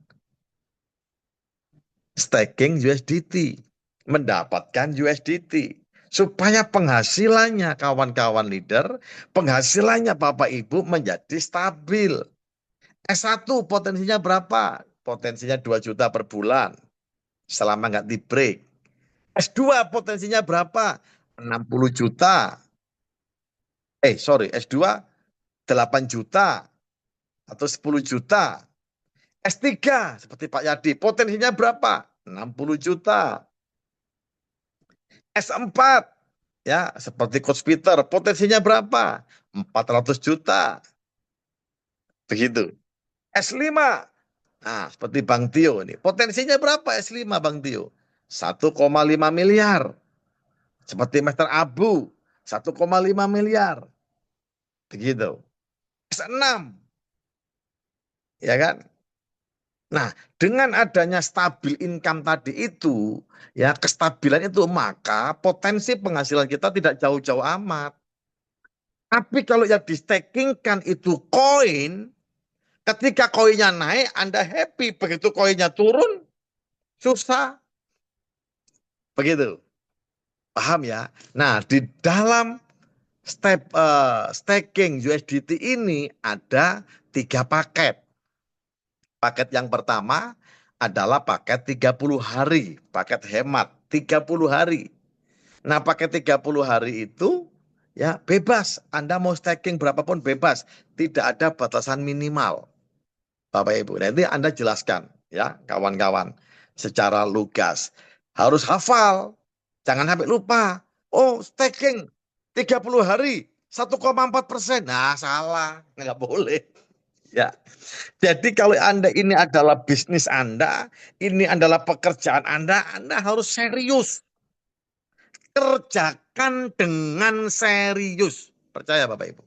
staking USDT, mendapatkan USDT. Supaya penghasilannya kawan-kawan leader, penghasilannya Bapak Ibu menjadi stabil. S1 potensinya berapa? Potensinya 2 juta per bulan, selama nggak di break. S2 potensinya berapa? 60 juta. S2 8 juta atau 10 juta. S3 seperti Pak Yadi, potensinya berapa? 60 juta. S4 ya seperti Coach Peter, potensinya berapa? 400 juta. Begitu. S5, nah seperti Bang Tio ini, potensinya berapa S5 Bang Tio? 1,5 miliar. Seperti Master Abu, 1,5 miliar. Begitu. S6, ya kan? Nah, dengan adanya stabil income tadi itu, ya kestabilan itu, maka potensi penghasilan kita tidak jauh-jauh amat. Tapi kalau yang di stakingkan itu koin, ketika koinnya naik, Anda happy. Begitu koinnya turun, susah. Begitu. Paham ya? Nah, di dalam staking USDT ini ada 3 paket. Paket yang pertama adalah paket 30 hari, paket hemat 30 hari. Nah, paket 30 hari itu ya bebas, Anda mau staking berapapun bebas, tidak ada batasan minimal. Bapak Ibu, nanti Anda jelaskan ya kawan-kawan secara lugas. Harus hafal, jangan sampai lupa. Oh, staking 30 hari 1,4%. Nah, salah, nggak boleh. Ya. Jadi kalau Anda ini adalah bisnis Anda, ini adalah pekerjaan Anda harus serius. Kerjakan dengan serius. Percaya Bapak Ibu.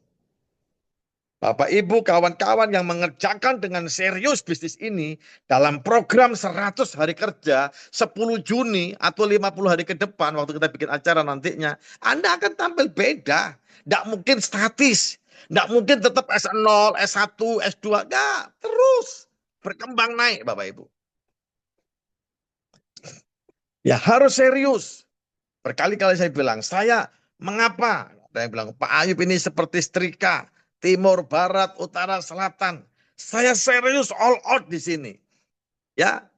Bapak Ibu, kawan-kawan yang mengerjakan dengan serius bisnis ini dalam program 100 hari kerja 10 Juni atau 50 hari ke depan waktu kita bikin acara nantinya, Anda akan tampil beda. Tidak mungkin statis. Tidak mungkin tetap S0, S1, S2. Enggak, terus berkembang naik Bapak Ibu. Ya harus serius. Berkali-kali saya bilang, mengapa? Ada yang bilang, Pak Ayub ini seperti setrika. Timur, barat, utara, selatan. Saya serius all out di sini. Ya,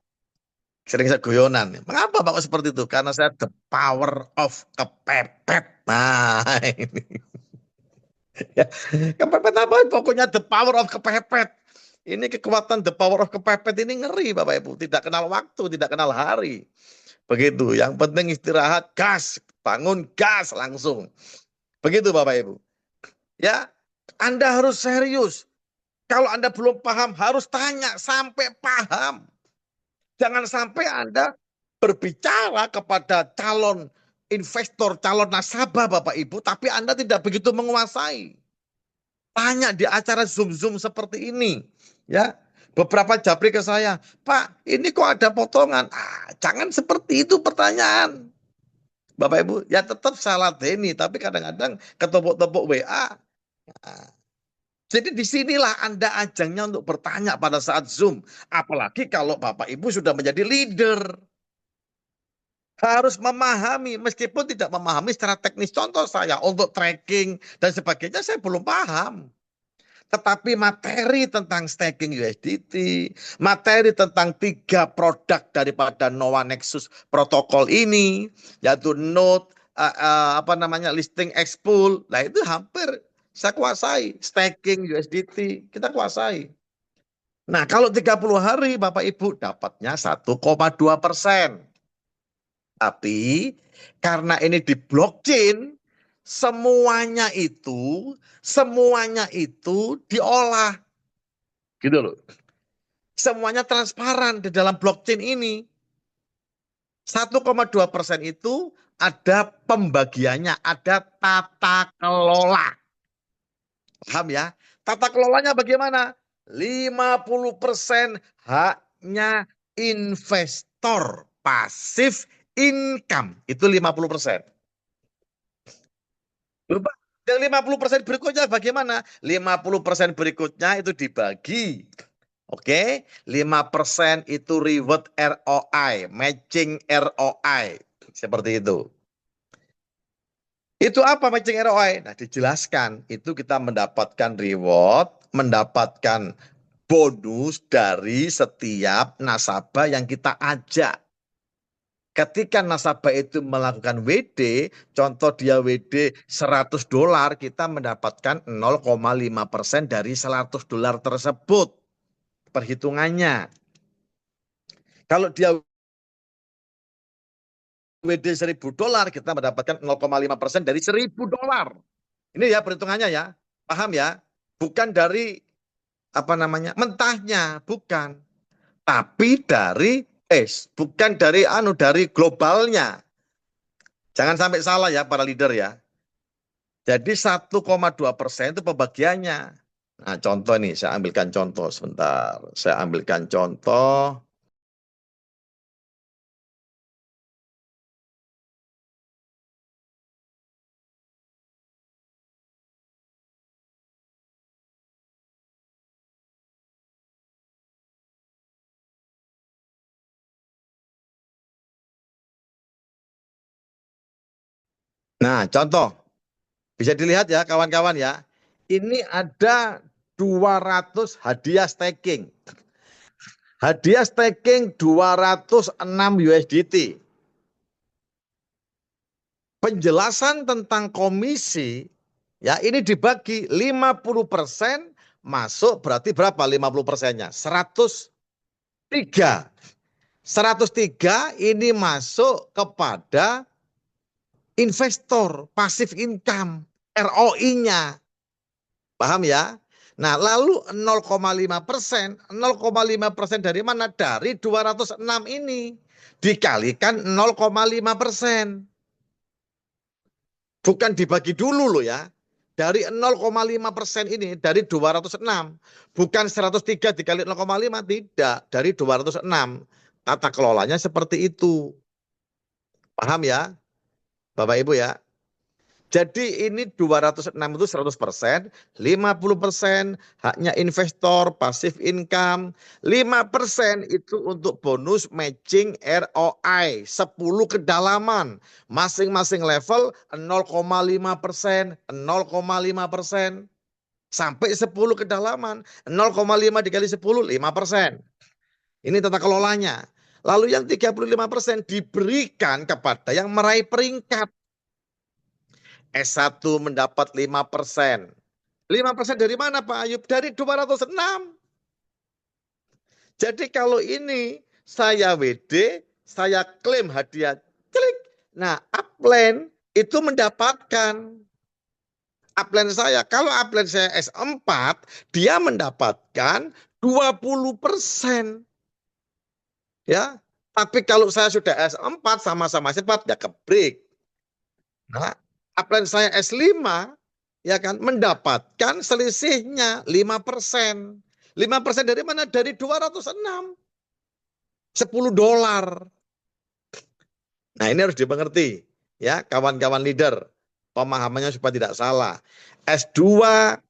sering saya guyonan. Mengapa Pak seperti itu? Karena saya the power of kepepet. Nah, ini. Ya, kepepet apa? Pokoknya the power of kepepet. Ini kekuatan the power of kepepet ini ngeri Bapak Ibu. Tidak kenal waktu, tidak kenal hari. Begitu. Yang penting istirahat, gas. Bangun, gas langsung. Begitu Bapak Ibu. Ya, Anda harus serius. Kalau Anda belum paham, harus tanya sampai paham. Jangan sampai Anda berbicara kepada calon investor, calon nasabah Bapak Ibu, tapi Anda tidak begitu menguasai. Tanya di acara Zoom seperti ini. Ya, beberapa japri ke saya, Pak, ini kok ada potongan? Jangan seperti itu pertanyaan. Bapak Ibu, ya tetap salah Deni, tapi kadang-kadang ketepuk-tepuk WA. Jadi disinilah Anda ajangnya untuk bertanya pada saat Zoom. Apalagi kalau Bapak Ibu sudah menjadi leader. Harus memahami, meskipun tidak memahami secara teknis. Contoh saya, untuk tracking dan sebagainya saya belum paham. Tetapi materi tentang staking USDT, materi tentang 3 produk daripada Noah Nexus protokol ini, yaitu Node, listing expool, nah itu hampir saya kuasai. Staking USDT kita kuasai. Nah kalau 30 hari Bapak Ibu dapatnya 1,2%. Tapi karena ini di blockchain, semuanya itu diolah. Gitu loh. Semuanya transparan di dalam blockchain ini. 1,2% itu ada pembagiannya, ada tata kelola. Paham ya? Tata kelolanya bagaimana? 50% haknya investor pasif income. Itu 50%. Yang 50% berikutnya bagaimana? 50% berikutnya itu dibagi Oke, 5% itu reward ROI, matching ROI. Seperti itu. Itu apa matching ROI? Nah, dijelaskan. Itu kita mendapatkan reward, mendapatkan bonus dari setiap nasabah yang kita ajak. Ketika nasabah itu melakukan WD, contoh dia WD $100, kita mendapatkan 0,5% dari $100 tersebut. Perhitungannya. Kalau dia WD $1.000, kita mendapatkan 0,5% dari $1.000. Ini ya perhitungannya ya. Paham ya? Bukan dari mentahnya, bukan. Tapi dari bukan dari dari globalnya. Jangan sampai salah ya para leader ya. Jadi 1,2% itu pembagiannya. Nah, contoh nih, saya ambilkan contoh sebentar. Saya ambilkan contoh. Nah, contoh. Bisa dilihat ya kawan-kawan ya. Ini ada 200 hadiah staking. Hadiah staking 206 USDT. Penjelasan tentang komisi, ya ini dibagi 50% masuk berarti berapa 50%-nya? 103. 103 ini masuk kepada investor, passive income, ROI-nya. Paham ya? Nah, lalu 0,5%, 0,5% dari mana? Dari 206 ini. Dikalikan 0,5%. Bukan dibagi dulu loh ya. Dari 0,5% ini, dari 206. Bukan 103 dikali 0,5, tidak. Dari 206. Tata kelolanya seperti itu. Paham ya? Bapak Ibu ya? Jadi ini 206 itu 100%, 50% haknya investor, passive income, 5% itu untuk bonus matching ROI, 10 kedalaman, masing-masing level 0,5%, 0,5%, sampai 10 kedalaman, 0,5 dikali 10, 5%. Ini tata kelolanya. Lalu yang 35% diberikan kepada yang meraih peringkat. S1 mendapat 5%. 5% dari mana Pak Ayub? Dari 206. Jadi kalau ini saya WD, saya klaim hadiah, klik. Nah, upline itu mendapatkan upline saya. Kalau upline saya S4, dia mendapatkan 20%. Ya. Tapi kalau saya sudah S4 sama-sama S4 ya kebreak. Nah, upline saya S5 ya kan mendapatkan selisihnya 5%. 5% dari mana? Dari 206. $10. Nah, ini harus dimengerti ya, kawan-kawan leader. Pemahamannya supaya tidak salah. S2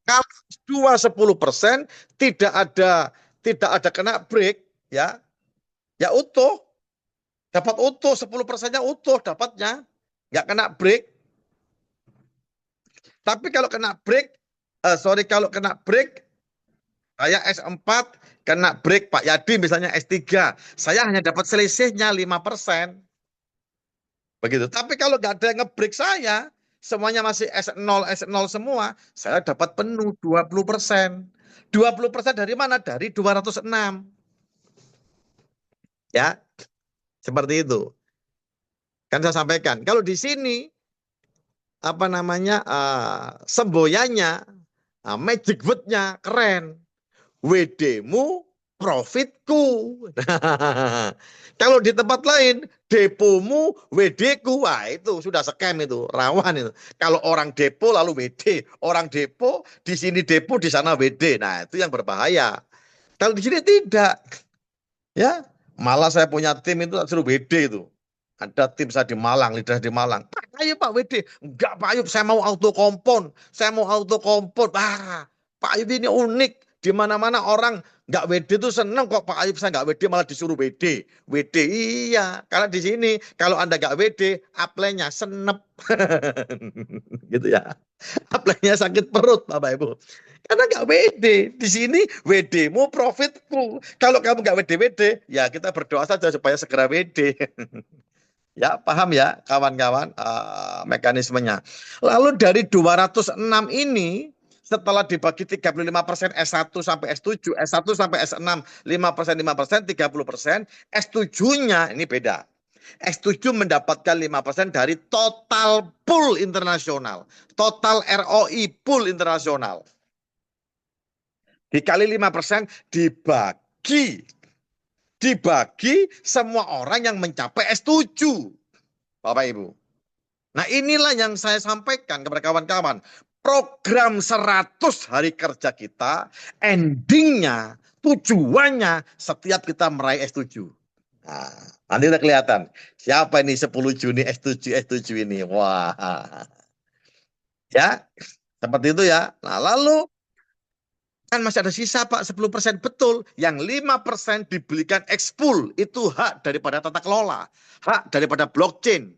kalau S2 10% tidak ada kena break ya. Ya utuh. Dapat utuh 10%-nya utuh dapatnya. Enggak kena break. Tapi kalau kena break, kalau kena break, saya S4 kena break Pak Yadi misalnya S3, saya hanya dapat selisihnya 5%. Begitu. Tapi kalau nggak ada yang ngebreak saya, semuanya masih S0 semua, saya dapat penuh 20%. 20% dari mana? Dari 206. Ya, seperti itu. Kan saya sampaikan, kalau di sini semboyannya, magic word-nya keren. WD-mu, profitku. Kalau di tempat lain, depomu, WD-ku, wah itu sudah scam itu, rawan itu. Kalau orang depo lalu WD, orang depo di sini depo di sana WD, nah itu yang berbahaya. Kalau di sini tidak, ya malah saya punya tim itu suruh WD itu. Ada tim saya di Malang, leader di Malang. Pak Ayub Pak WD, enggak Pak Ayub, saya mau auto kompon, saya mau auto kompon. Pak Ayub ini unik. Di mana-mana orang nggak WD itu seneng kok Pak Ayub, saya nggak WD malah disuruh WD. WD iya, karena di sini kalau Anda nggak WD, apply-nya senep. Gitu ya. Apply-nya sakit perut Bapak Ibu. Karena nggak WD. Di sini WD-mu profitku. Kalau kamu nggak WD-WD, ya kita berdoa saja supaya segera WD. Ya, paham ya kawan-kawan mekanismenya. Lalu dari 206 ini, setelah dibagi 35% S1 sampai S7, S1 sampai S6, 5%, 5%, 30%, S7-nya ini beda. S7 mendapatkan 5% dari total pool internasional. Total ROI pool internasional. Dikali 5% dibagi semua orang yang mencapai S7. Bapak Ibu. Nah inilah yang saya sampaikan kepada kawan-kawan. Program 100 hari kerja kita, endingnya, tujuannya setiap kita meraih S7. Nah, nanti udah kelihatan. Siapa ini 10 Juni S7 ini? Wah. Ya, seperti itu ya. Nah lalu kan masih ada sisa Pak 10%, betul. Yang 5% dibelikan ekspul, itu hak daripada tata kelola, hak daripada blockchain.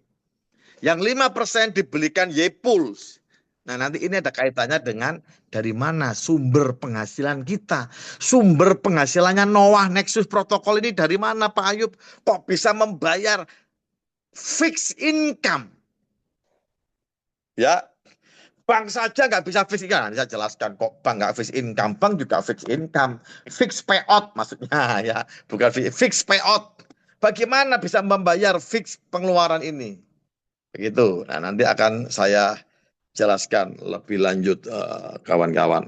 Yang 5% dibelikan YPools. Nah nanti ini ada kaitannya dengan dari mana sumber penghasilan kita. Sumber penghasilannya Noah Nexus Protocol ini dari mana Pak Ayub? Kok bisa membayar fixed income? Ya, bank saja nggak bisa fixed income. Nanti saya jelaskan kok bank nggak fixed income. Bank juga fixed income. Fixed payout maksudnya ya. Bukan fixed payout. Bagaimana bisa membayar fixed pengeluaran ini? Begitu. Nah, nanti akan saya jelaskan lebih lanjut kawan-kawan.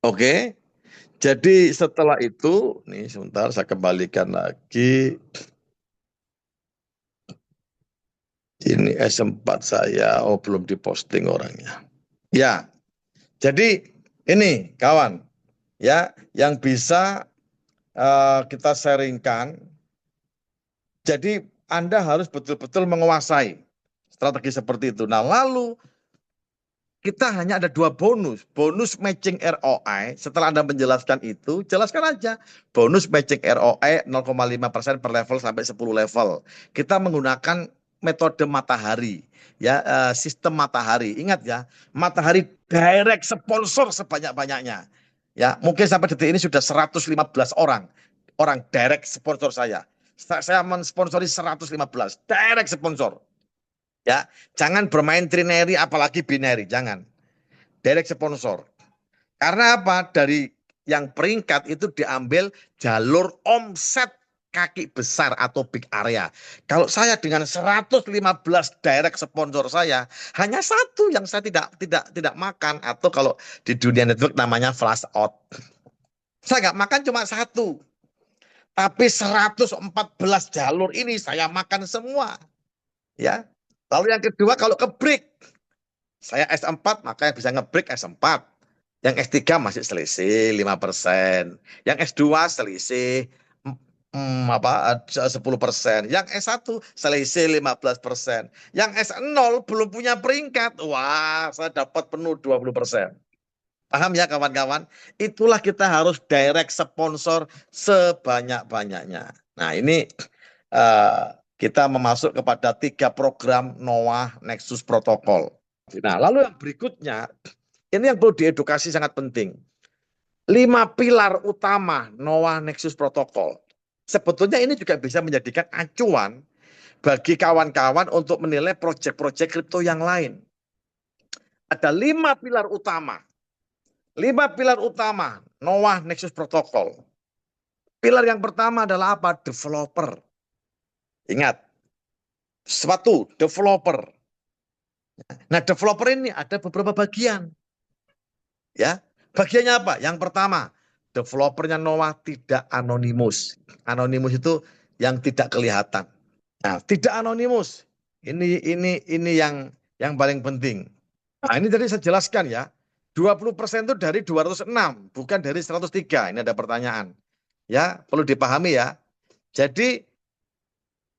Oke. Jadi setelah itu, nih sebentar saya kembalikan lagi. Ini S4 saya, oh belum diposting orangnya. Ya. Jadi ini kawan, ya yang bisa kita sharingkan. Jadi Anda harus betul-betul menguasai strategi seperti itu. Nah, lalu kita hanya ada 2 bonus. Bonus matching ROI, setelah Anda menjelaskan itu, jelaskan aja. Bonus matching ROI 0,5% per level sampai 10 level. Kita menggunakan metode matahari. Ya, sistem matahari. Ingat ya, matahari direct sponsor sebanyak-banyaknya. Ya, mungkin sampai detik ini sudah 115 orang direct sponsor saya. Saya mensponsori 115 direct sponsor. Ya, jangan bermain trinary apalagi binary, jangan. Direct sponsor. Karena apa? Dari yang peringkat itu diambil jalur omset kaki besar atau big area. Kalau saya dengan 115 direct sponsor saya, hanya satu yang saya tidak makan, atau kalau di dunia network namanya flash out. Saya nggak makan cuma satu. Tapi 114 jalur ini saya makan semua. Ya. Lalu yang kedua kalau ke break. Saya S4 makanya bisa nge-break S4. Yang S3 masih selisih 5%. Yang S2 selisih 10%. Yang S1 selisih 15%. Yang S0 belum punya peringkat. Wah, saya dapat penuh 20%. Paham ya kawan-kawan? Itulah kita harus direct sponsor sebanyak-banyaknya. Nah ini kita memasuk kepada 3 program Noah Nexus Protocol. Nah lalu yang berikutnya, ini yang perlu diedukasi sangat penting. 5 pilar utama Noah Nexus Protocol. Sebetulnya ini juga bisa menjadikan acuan bagi kawan-kawan untuk menilai proyek-proyek kripto yang lain. Ada 5 pilar utama. 5 pilar utama Noah Nexus Protocol. Pilar yang pertama adalah apa? Developer. Ingat, suatu developer. Nah, developer ini ada beberapa bagian. Ya, bagiannya apa? Yang pertama, developernya Noah tidak anonimus. Anonimus itu yang tidak kelihatan. Nah, tidak anonimus. Ini yang paling penting. Nah, ini tadi saya jelaskan ya. 20% itu dari 206, bukan dari 103. Ini ada pertanyaan. Ya, perlu dipahami ya. Jadi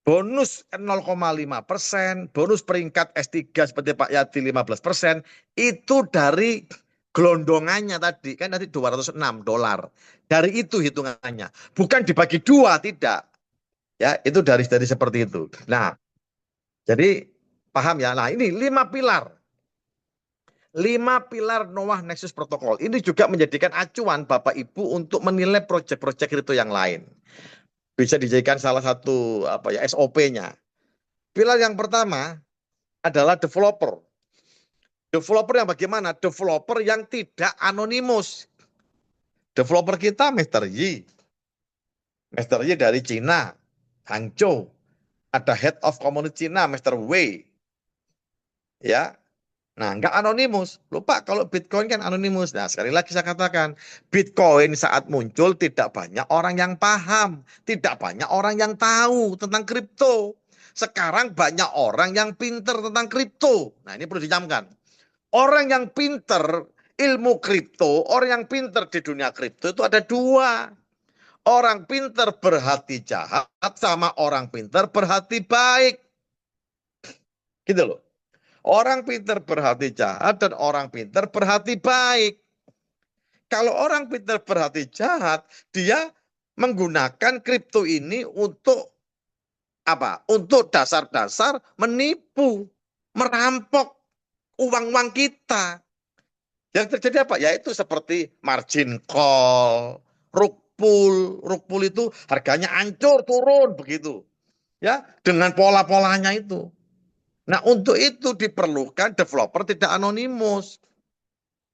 bonus 0,5%, bonus peringkat S3 seperti Pak Yadi 15%, itu dari gelondongannya tadi kan nanti $206. Dari itu hitungannya. Bukan dibagi dua, tidak. Ya, itu dari seperti itu. Nah, jadi paham ya. Nah, ini 5 pilar. 5 pilar Noah Nexus Protocol. Ini juga menjadikan acuan Bapak Ibu untuk menilai proyek-proyek kripto yang lain. Bisa dijadikan salah satu SOP-nya. Pilar yang pertama adalah developer. Developer yang bagaimana? Developer yang tidak anonimus. Developer kita Mr. Yi. Mr. Yi dari Cina, Hangzhou. Ada Head of Community Cina, Mr. Wei. Ya, nah, nggak anonimus. Lupa kalau Bitcoin kan anonimus. Nah, sekali lagi saya katakan, Bitcoin saat muncul tidak banyak orang yang paham, tidak banyak orang yang tahu tentang kripto. Sekarang banyak orang yang pinter tentang kripto. Nah, ini perlu dijamkan. Orang yang pinter ilmu kripto, orang yang pinter di dunia kripto itu ada dua. Orang pinter berhati jahat sama orang pinter berhati baik. Gitu loh. Orang pinter berhati jahat dan orang pinter berhati baik. Kalau orang pinter berhati jahat, dia menggunakan kripto ini untuk apa? Untuk dasar-dasar menipu, merampok uang-uang kita. Yang terjadi apa? Yaitu seperti margin call, rug pull. Rug pull itu harganya hancur, turun begitu. Ya, dengan pola-polanya itu. Nah, untuk itu diperlukan developer tidak anonimus.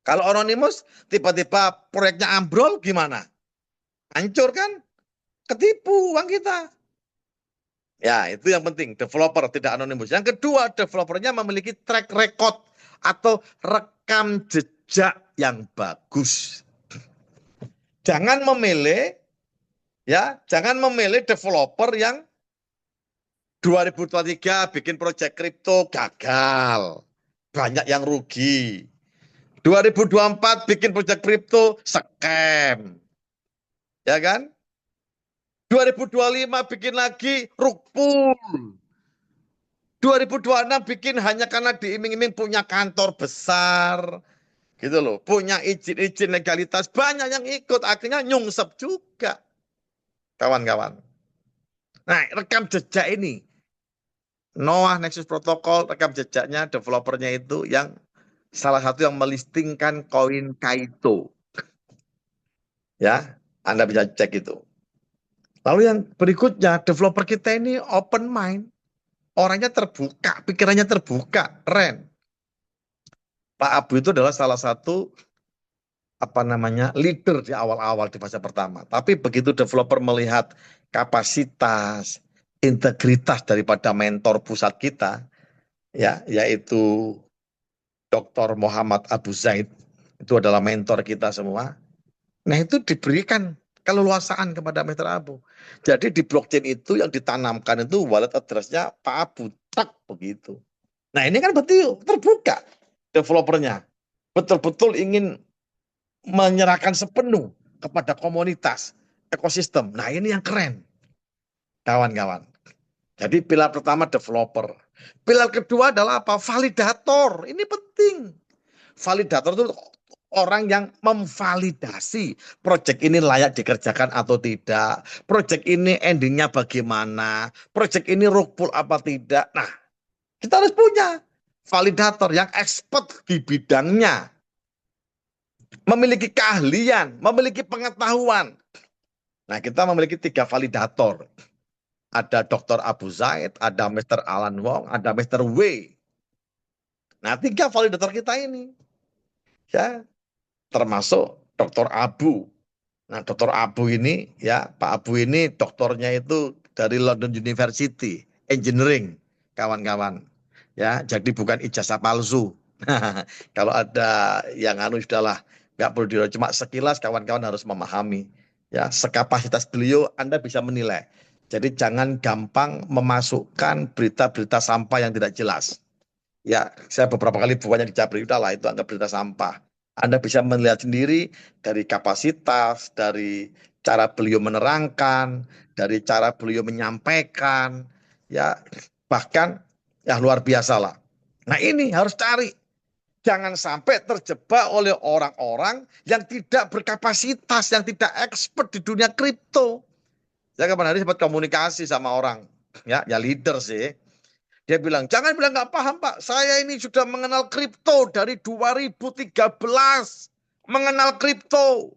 Kalau anonimus, tiba-tiba proyeknya ambrol, gimana? Hancur kan? Ketipu uang kita. Ya, itu yang penting, developer tidak anonimus. Yang kedua, developernya memiliki track record atau rekam jejak yang bagus. Jangan memilih developer yang 2023 bikin proyek kripto gagal. Banyak yang rugi. 2024 bikin proyek kripto scam. Ya kan? 2025 bikin lagi rug pull. 2026 bikin hanya karena diiming-iming punya kantor besar. Gitu loh. Punya izin-izin legalitas. Banyak yang ikut. Akhirnya nyungsep juga. Kawan-kawan. Nah, rekam jejak ini. Noah Nexus Protocol, rekam jejaknya, developernya itu yang salah satu yang melistingkan koin Kaito. Ya, Anda bisa cek itu. Lalu yang berikutnya, developer kita ini open mind. Orangnya terbuka, pikirannya terbuka, keren. Pak Abu itu adalah salah satu leader di awal-awal di fase pertama. Tapi begitu developer melihat kapasitas, integritas daripada mentor pusat kita, ya, yaitu Dr. Muhammad Abu Zaid, itu adalah mentor kita semua. Nah, itu diberikan keleluasaan kepada Mr. Abu. Jadi di blockchain itu yang ditanamkan itu wallet address-nya Pak Abu, tak begitu. Nah, ini kan betul terbuka developernya. Betul-betul ingin menyerahkan sepenuh kepada komunitas, ekosistem. Nah, ini yang keren, kawan-kawan. Jadi pilar pertama developer. Pilar kedua adalah apa? Validator. Ini penting. Validator itu orang yang memvalidasi proyek ini layak dikerjakan atau tidak. Proyek ini endingnya bagaimana. Proyek ini rug pull apa tidak. Nah, kita harus punya validator yang expert di bidangnya. Memiliki keahlian, memiliki pengetahuan. Nah, kita memiliki 3 validator. Ada Dr. Abu Zaid, ada Mr. Alan Wong, ada Mr. Wei. Nah, 3 validator kita ini. Ya, termasuk Dr. Abu. Nah, Dr. Abu ini, ya, Pak Abu ini doktornya itu dari London University, Engineering, kawan-kawan. Ya, jadi bukan ijazah palsu. Kalau ada yang sudahlah, nggak perlu dirubah. Cuma sekilas kawan-kawan harus memahami. Ya, sekapasitas beliau Anda bisa menilai. Jadi jangan gampang memasukkan berita-berita sampah yang tidak jelas. Ya, saya beberapa kali bukannya di Capri, udahlah itu anggap berita sampah. Anda bisa melihat sendiri dari kapasitas, dari cara beliau menerangkan, dari cara beliau menyampaikan, ya bahkan ya luar biasa lah. Nah, ini harus cari Jangan sampai terjebak oleh orang-orang yang tidak berkapasitas, yang tidak expert di dunia kripto. Saya kapan hari sempat komunikasi sama orang, ya leader sih. Dia bilang, jangan bilang nggak paham Pak, saya ini sudah mengenal kripto dari 2013, mengenal kripto.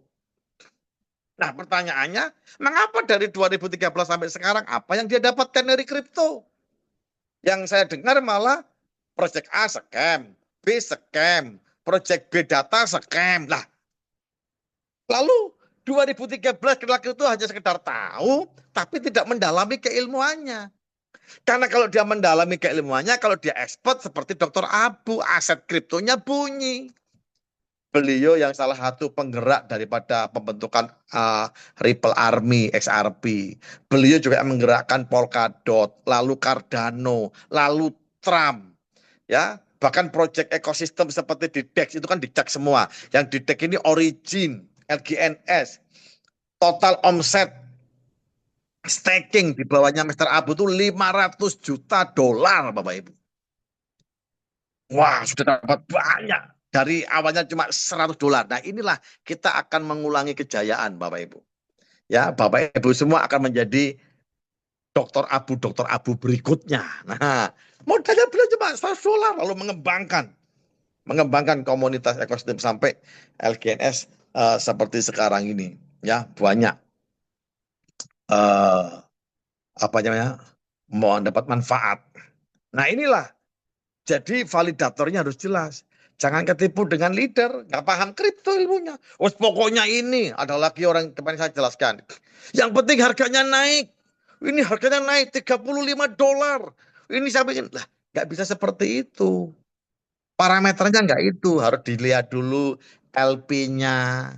Nah pertanyaannya, mengapa dari 2013 sampai sekarang, apa yang dia dapatkan dari kripto? Yang saya dengar malah Project A scam, B scam, Project B data scam. Lah, lalu 2013 kenal kripto hanya sekedar tahu, tapi tidak mendalami keilmuannya. Karena kalau dia mendalami keilmuannya, kalau dia expert seperti Dr. Abu, aset kriptonya bunyi. Beliau yang salah satu penggerak daripada pembentukan Ripple Army, XRP. Beliau juga menggerakkan Polkadot, lalu Cardano, lalu Trump. Ya, bahkan proyek ekosistem seperti di DEX itu kan dicek semua. Yang di DEX ini Origin, LGNS, total omset staking di bawahnya Mr. Abu itu 500 juta dolar, Bapak Ibu. Wah, sudah dapat banyak. Dari awalnya cuma 100 dolar. Nah, inilah kita akan mengulangi kejayaan, Bapak Ibu. Ya, Bapak Ibu semua akan menjadi Dr. Abu berikutnya. Nah, modalnya beliau cuma 100 dolar lalu mengembangkan komunitas ekosistem sampai LGNS seperti sekarang ini. Ya, banyak apa namanya, mau dapat manfaat. Nah inilah, jadi validatornya harus jelas. Jangan ketipu dengan leader, nggak paham kripto ilmunya. Pokoknya ini, ada lagi orang kemarin saya jelaskan. Yang penting harganya naik. Ini harganya naik 35 dolar. Ini saya bikin, lah nggak bisa seperti itu. Parameternya nggak itu, harus dilihat dulu LP-nya,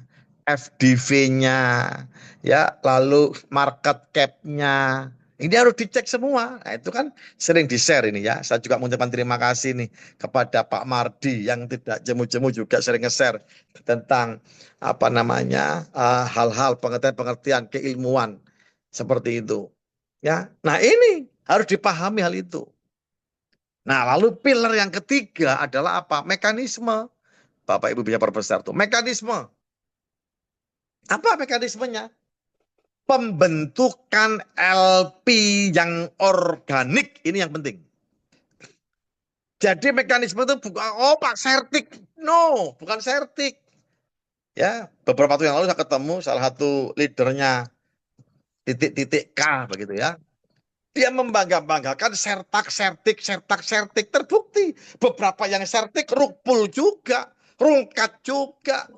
FDV-nya, ya, lalu market cap-nya. Ini harus dicek semua. Nah, itu kan sering di-share ini ya. Saya juga mengucapkan terima kasih nih kepada Pak Mardi yang tidak jemu-jemu juga sering nge-share tentang apa namanya hal-hal pengertian-pengertian keilmuan seperti itu. Ya, nah ini harus dipahami hal itu. Nah, lalu pilar yang ketiga adalah apa? Mekanisme. Bapak Ibu bisa perbesar tuh. Mekanisme. Apa mekanismenya? Pembentukan LP yang organik, ini yang penting. Jadi mekanisme itu bukan, oh Pak Sertik. No, bukan Sertik. Ya, beberapa waktu yang lalu saya ketemu salah satu leadernya titik-titik K begitu ya. Dia membangga-banggakan sertik, terbukti. Beberapa yang sertik rukpul juga, rungkat juga.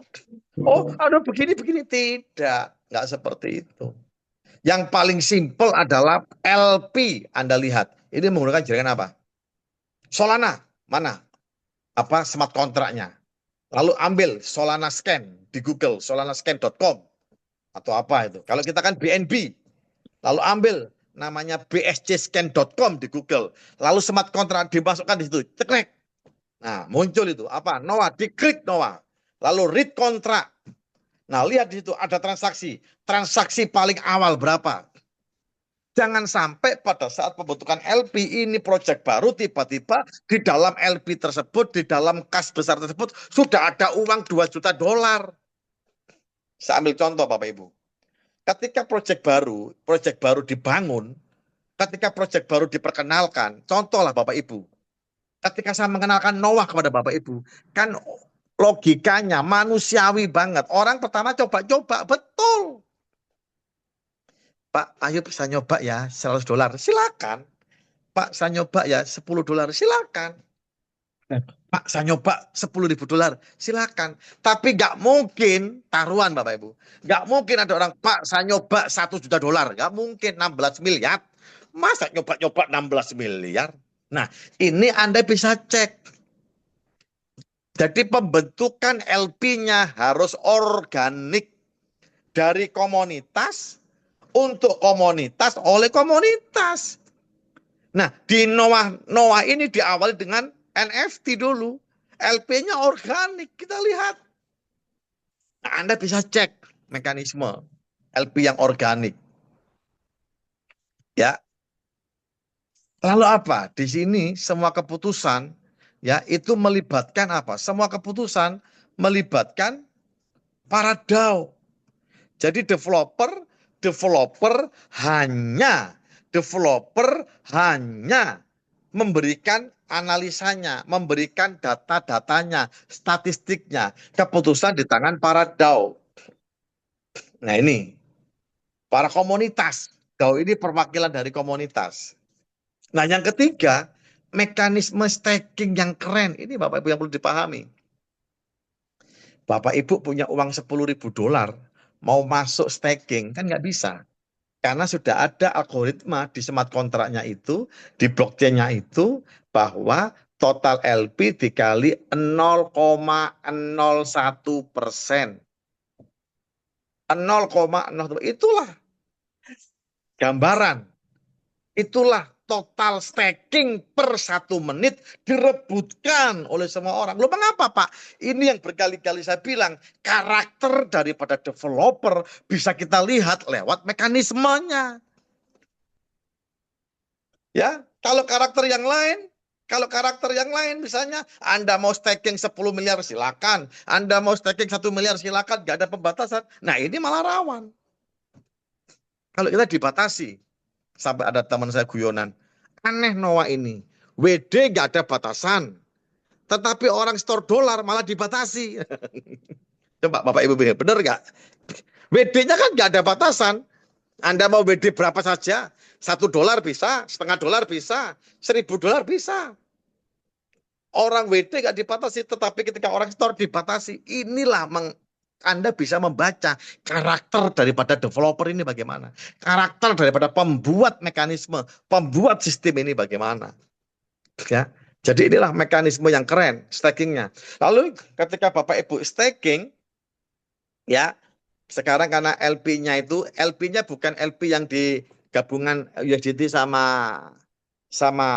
Oh, ada begini-begini. Tidak, nggak seperti itu. Yang paling simpel adalah LP. Anda lihat, ini menggunakan jaringan apa? Solana, mana? Apa smart kontraknya? Lalu ambil Solana Scan di Google, solanascan.com atau apa itu. Kalau kita kan BNB, lalu ambil namanya bscscan.com di Google. Lalu smart kontrak dimasukkan di situ, cekrek. Nah, muncul itu apa? Noah, diklik Noah. Lalu read kontrak. Nah, lihat di situ ada transaksi. Transaksi paling awal berapa? Jangan sampai pada saat pembentukan LP ini proyek baru tiba-tiba di dalam LP tersebut, di dalam kas besar tersebut sudah ada uang 2 juta dolar. Saya ambil contoh Bapak Ibu. Ketika proyek baru dibangun, ketika proyek baru diperkenalkan, contohlah Bapak Ibu. Ketika saya mengenalkan Noah kepada Bapak Ibu, kan logikanya manusiawi banget. Orang pertama coba-coba, betul. Pak, ayo bisa nyoba ya 100 dolar, silakan. Pak, saya nyoba ya 10 dolar, silakan. Pak, saya nyoba 10.000 dolar, silakan. Tapi nggak mungkin taruhan Bapak Ibu. Nggak mungkin ada orang, Pak, saya nyoba 1 juta dolar. Nggak mungkin 16 miliar. Masa nyoba-nyoba 16 miliar? Nah, ini Anda bisa cek. Jadi pembentukan LP-nya harus organik. Dari komunitas, untuk komunitas, oleh komunitas. Nah, di Noah ini diawali dengan NFT dulu. LP-nya organik, kita lihat. Nah, Anda bisa cek mekanisme LP yang organik. Ya. Lalu apa? Di sini semua keputusan ya itu melibatkan apa? Semua keputusan melibatkan para DAO. Jadi developer hanya memberikan analisanya, memberikan data-datanya, statistiknya. Keputusan di tangan para DAO. Nah ini, para komunitas. DAO ini perwakilan dari komunitas. Nah yang ketiga, mekanisme staking yang keren. Ini Bapak Ibu yang perlu dipahami. Bapak Ibu punya uang $10.000, mau masuk staking, kan nggak bisa. Karena sudah ada algoritma di smart kontraknya itu, di blockchain-nya itu, bahwa total LP dikali 0,01%. 0,01%. Itulah gambaran. Itulah total staking per 1 menit direbutkan oleh semua orang. Loh mengapa Pak? Ini yang berkali-kali saya bilang, karakter daripada developer bisa kita lihat lewat mekanismenya. Ya, kalau karakter yang lain, misalnya Anda mau staking 10 miliar silakan, Anda mau staking 1 miliar silakan, nggak ada pembatasan. Nah ini malah rawan. Kalau kita dibatasi, sampai ada teman saya guyonan, aneh Noah ini, WD nggak ada batasan, tetapi orang store dolar malah dibatasi. Coba Bapak Ibu benar nggak? WD-nya kan nggak ada batasan. Anda mau WD berapa saja, $1 bisa, $0,5 bisa, $1.000 bisa. Orang WD nggak dibatasi, tetapi ketika orang store dibatasi, inilah Anda bisa membaca karakter daripada developer ini bagaimana. Karakter daripada pembuat mekanisme, pembuat sistem ini bagaimana. Ya, jadi inilah mekanisme yang keren, stakingnya. Lalu ketika Bapak Ibu staking, ya, sekarang karena LP-nya bukan LP yang di gabungan USDT sama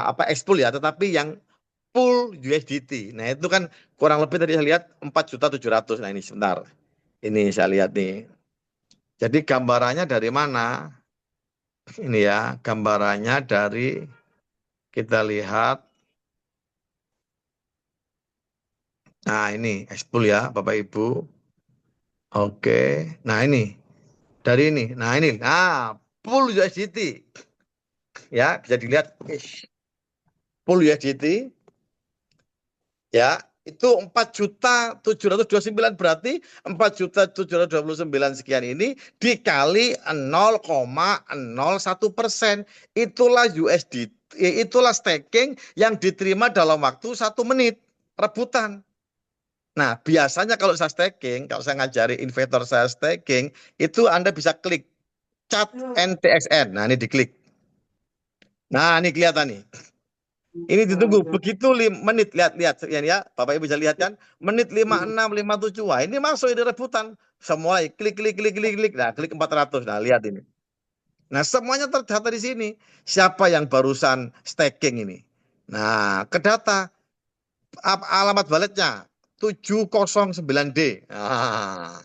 apa Expool ya, tetapi yang full USDT. Nah, itu kan kurang lebih tadi saya lihat 4.700.000. Nah, ini sebentar. Ini saya lihat nih. Jadi gambarannya dari mana? Ini ya, gambarannya dari kita lihat. Nah, ini Expool ya, Bapak Ibu. Oke. Nah, ini. Dari ini. Nah, ini. Nah, full USDT. Ya, bisa dilihat full USDT. Ya, itu 4.729 berarti 4.729 sekian ini dikali 0,01%. Itulah USDT, itulah staking yang diterima dalam waktu 1 menit rebutan. Nah, biasanya kalau saya staking, kalau saya ngajari investor saya staking, itu Anda bisa klik chat NTXN. Nah, ini diklik. Nah, ini kelihatan nih. Ini ditunggu begitu menit, lihat ya Bapak Ibu bisa lihat kan, menit 56 57. Wah, ini masuk ini rebutan. Semua klik. Nah, klik 400. Nah, lihat ini. Nah, semuanya terdata di sini. Siapa yang barusan staking ini? Nah, ke data alamat walletnya 709D. Nah,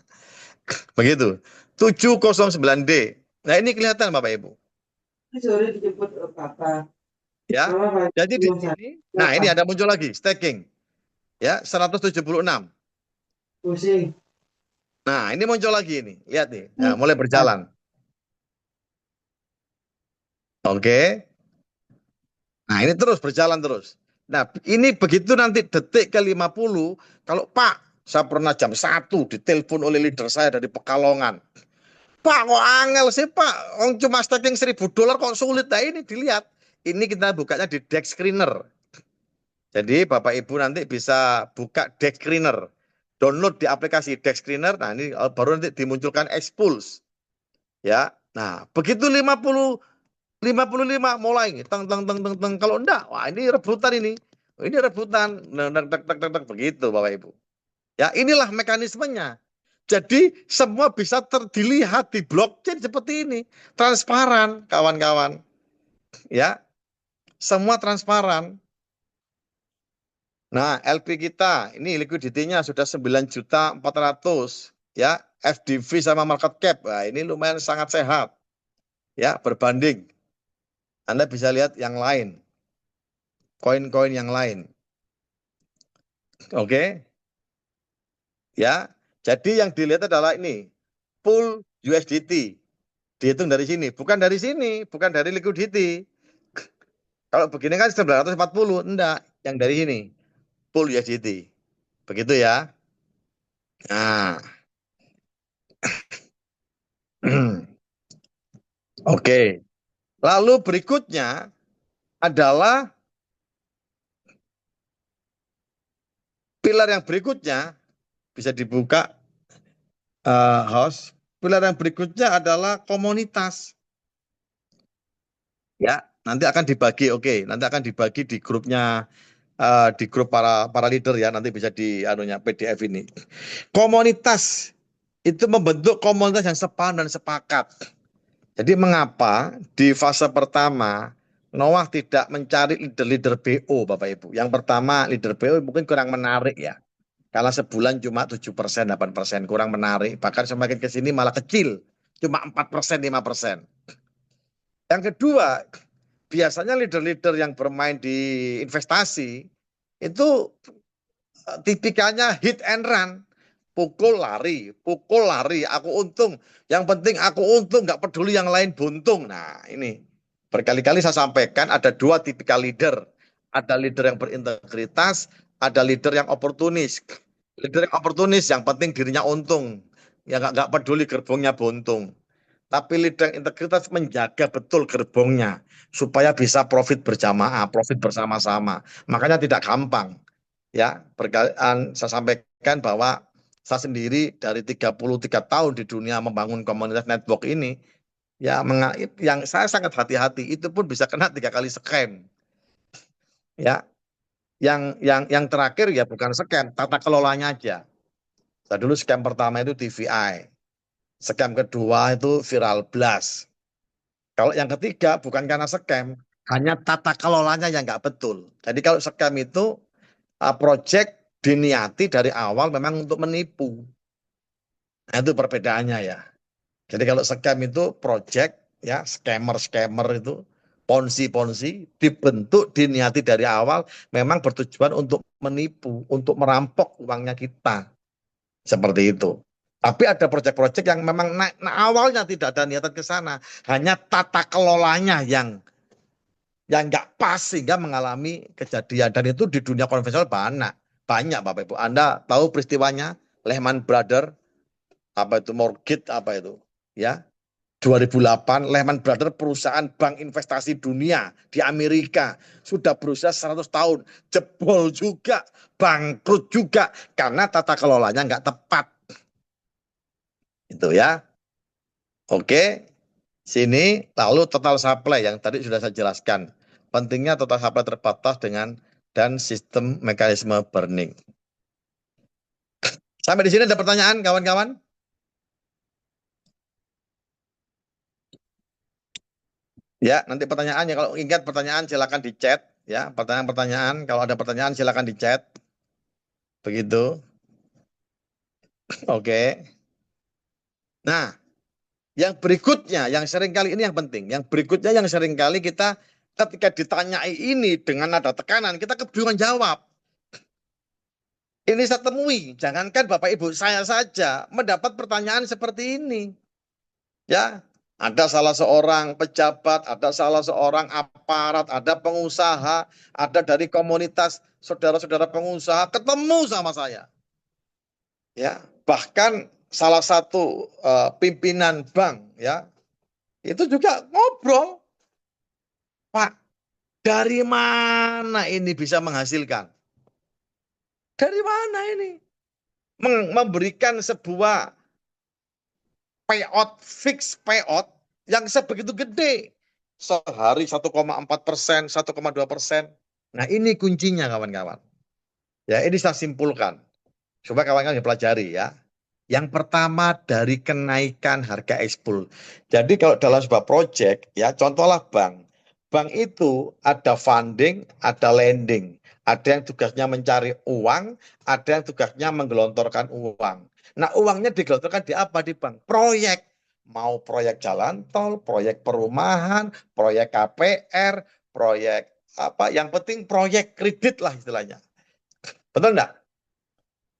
begitu. 709D. Nah, ini kelihatan Bapak Ibu. Sore dijemput Papa. Ya. Jadi di sini, nah ini ada muncul lagi staking. Ya, 176. Pusing. Nah, ini muncul lagi ini. Lihat nih. Nah, mulai berjalan. Oke. Nah, ini terus berjalan terus. Nah, ini begitu nanti detik ke-50, kalau Pak, saya pernah jam 1 ditelepon oleh leader saya dari Pekalongan. Pak, kok angel sih Pak? Cuma staking $1.000 kok sulit. Nah, ini dilihat. Ini kita bukanya di Dex Screener. Jadi Bapak Ibu nanti bisa buka Dex Screener. Download di aplikasi Dex Screener. Nah, ini baru nanti dimunculkan Expulse. Ya. Nah, begitu 55 mulai teng. Kalau enggak, wah ini rebutan ini. Ini rebutan begitu Bapak Ibu. Ya, inilah mekanismenya. Jadi semua bisa dilihat di blockchain seperti ini. Transparan, kawan-kawan. Ya. Semua transparan. Nah, LP kita ini liquidity-nya sudah 9.400.000 ya, FDV sama market cap. Nah, ini lumayan sangat sehat. Ya, berbanding. Anda bisa lihat yang lain. Koin-koin yang lain. Oke. Ya. Jadi yang dilihat adalah ini, pool USDT. Dihitung dari sini, bukan dari sini, bukan dari liquidity. Kalau begini kan 940, enggak, yang dari sini, pool USDT. Begitu ya. Nah, oke. Lalu berikutnya adalah pilar yang berikutnya, bisa dibuka host. Pilar yang berikutnya adalah komunitas. Ya, nanti akan dibagi, oke, nanti akan dibagi di grupnya, di grup para leader ya, nanti bisa di anunya PDF ini. Komunitas itu membentuk komunitas yang sepaham dan sepakat. Jadi mengapa di fase pertama Noah tidak mencari leader-leader BO, Bapak Ibu? Yang pertama, leader BO mungkin kurang menarik ya. Karena sebulan cuma 7%, 8%, kurang menarik. Bahkan semakin ke sini malah kecil, cuma 4%, 5%. Yang kedua, biasanya leader-leader yang bermain di investasi itu tipikalnya hit and run. Pukul lari, aku untung. Yang penting aku untung, nggak peduli yang lain buntung. Nah ini, berkali-kali saya sampaikan ada dua tipikal leader. Ada leader yang berintegritas, ada leader yang oportunis. Leader yang oportunis, yang penting dirinya untung. Ya nggak peduli gerbongnya buntung. Tapi leader yang integritas menjaga betul gerbongnya. Supaya bisa profit berjamaah, profit bersama-sama. Makanya tidak gampang. Ya, saya sampaikan bahwa saya sendiri dari 33 tahun di dunia membangun komunitas network ini, ya yang saya sangat hati-hati itu pun bisa kena 3 kali scam. Ya, yang terakhir ya bukan scam, tata kelolanya aja. Saya dulu scam pertama itu TVI, scam kedua itu Viral Blast. Kalau yang ketiga bukan karena scam, hanya tata kelolanya yang nggak betul. Jadi kalau scam itu project diniati dari awal memang untuk menipu. Nah, itu perbedaannya ya. Jadi kalau scam itu project ya, scammer itu ponzi dibentuk diniati dari awal memang bertujuan untuk menipu, untuk merampok uangnya kita. Seperti itu. Tapi ada proyek-proyek yang memang awalnya tidak ada niatan ke sana, hanya tata kelolanya yang nggak pas sehingga mengalami kejadian, dan itu di dunia konvensional banyak Bapak Ibu. Anda tahu peristiwanya Lehman Brothers, apa itu mortgage, apa itu ya, 2008 Lehman Brothers, perusahaan bank investasi dunia di Amerika, sudah berusaha 100 tahun, jebol juga, bangkrut juga karena tata kelolanya nggak tepat. Itu ya. Oke, sini lalu total supply yang tadi sudah saya jelaskan. Pentingnya total supply terbatas dan sistem mekanisme burning. Sampai di sini ada pertanyaan kawan-kawan? Ya, nanti pertanyaannya kalau ingat pertanyaan silakan di chat ya. Pertanyaan-pertanyaan kalau ada pertanyaan silakan di chat. Begitu. Oke. Nah, yang berikutnya yang seringkali ini yang penting. Yang berikutnya yang seringkali kita ketika ditanyai ini dengan nada tekanan kita kebingungan jawab. Ini saya temui, jangankan Bapak Ibu, saya saja mendapat pertanyaan seperti ini. Ya, ada salah seorang pejabat, ada salah seorang aparat, ada pengusaha, ada dari komunitas saudara-saudara pengusaha ketemu sama saya. Ya, bahkan salah satu pimpinan bank ya, itu juga ngobrol. Pak, dari mana ini bisa menghasilkan? Dari mana ini? Memberikan sebuah payout, fix payout yang sebegitu gede. Sehari 1,4%, 1,2%. Nah ini kuncinya kawan-kawan. Ya ini saya simpulkan. Coba kawan-kawan pelajari ya. Yang pertama dari kenaikan harga ekspor. Jadi kalau dalam sebuah proyek, ya contohlah bank. Bank itu ada funding, ada lending. Ada yang tugasnya mencari uang, ada yang tugasnya menggelontorkan uang. Nah uangnya digelontorkan di apa di bank? Proyek. Mau proyek jalan tol, proyek perumahan, proyek KPR, proyek apa, yang penting proyek kredit lah istilahnya. Betul enggak?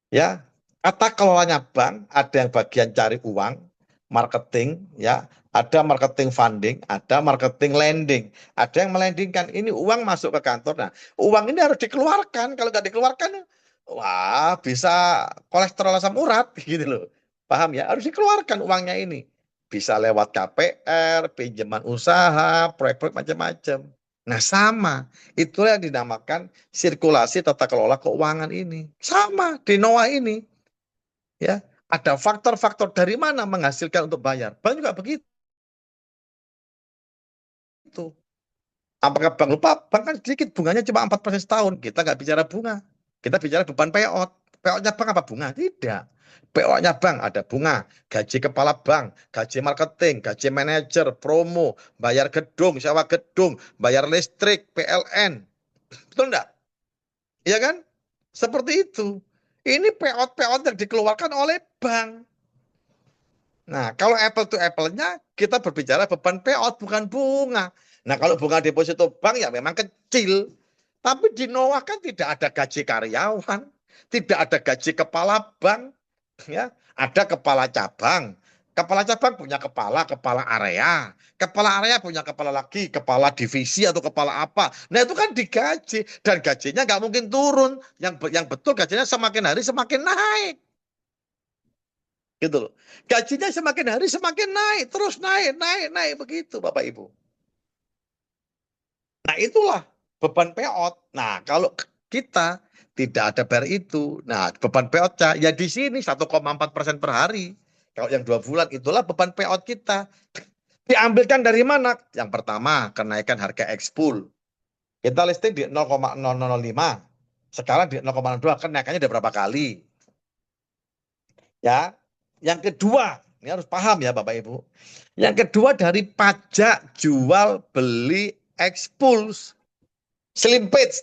Ya, tata kelolanya bank ada yang bagian cari uang, marketing, ya, ada marketing funding, ada marketing lending, ada yang melendingkan ini uang masuk ke kantor. Nah, uang ini harus dikeluarkan. Kalau nggak dikeluarkan, wah bisa kolesterol asam urat gitu loh. Paham ya? Harus dikeluarkan uangnya ini. Bisa lewat KPR, pinjaman usaha, proyek-proyek macam-macam. Nah, sama. Itulah yang dinamakan sirkulasi tata kelola keuangan ini. Sama di Noah ini. Ya, ada faktor-faktor dari mana menghasilkan untuk bayar. Bank juga begitu. Apakah bank lupa? Bank kan sedikit, bunganya cuma 4% setahun. Kita nggak bicara bunga. Kita bicara beban payout. Payoutnya bank apa bunga? Tidak. Payoutnya bank ada bunga, gaji kepala bank, gaji marketing, gaji manajer, promo, bayar gedung, sewa gedung, bayar listrik, PLN. Betul enggak? Iya kan? Seperti itu. Ini payout-payout yang dikeluarkan oleh bank. Nah, kalau apple to apple-nya kita berbicara beban payout bukan bunga. Nah, kalau bunga deposito bank ya memang kecil. Tapi di Noah kan tidak ada gaji karyawan, tidak ada gaji kepala bank, ya. Ada kepala cabang. Kepala cabang punya kepala area. Kepala area punya kepala lagi, kepala divisi atau kepala apa. Nah, itu kan digaji dan gajinya nggak mungkin turun. Yang betul gajinya semakin hari semakin naik. Gitu loh. Gajinya semakin hari semakin naik, terus naik begitu Bapak Ibu. Nah, itulah beban payout. Nah, kalau kita tidak ada bayar itu, nah beban payoutnya ya di sini 1,4% per hari. Kalau yang 2 bulan itulah beban payout kita. Diambilkan dari mana? Yang pertama, kenaikan harga ekspul. Kita listing di 0,005. Sekarang di 0,02, kenaikannya udah berapa kali? Ya. Yang kedua, ini harus paham ya Bapak Ibu. Yang kedua dari pajak jual beli ekspul. Slimpage.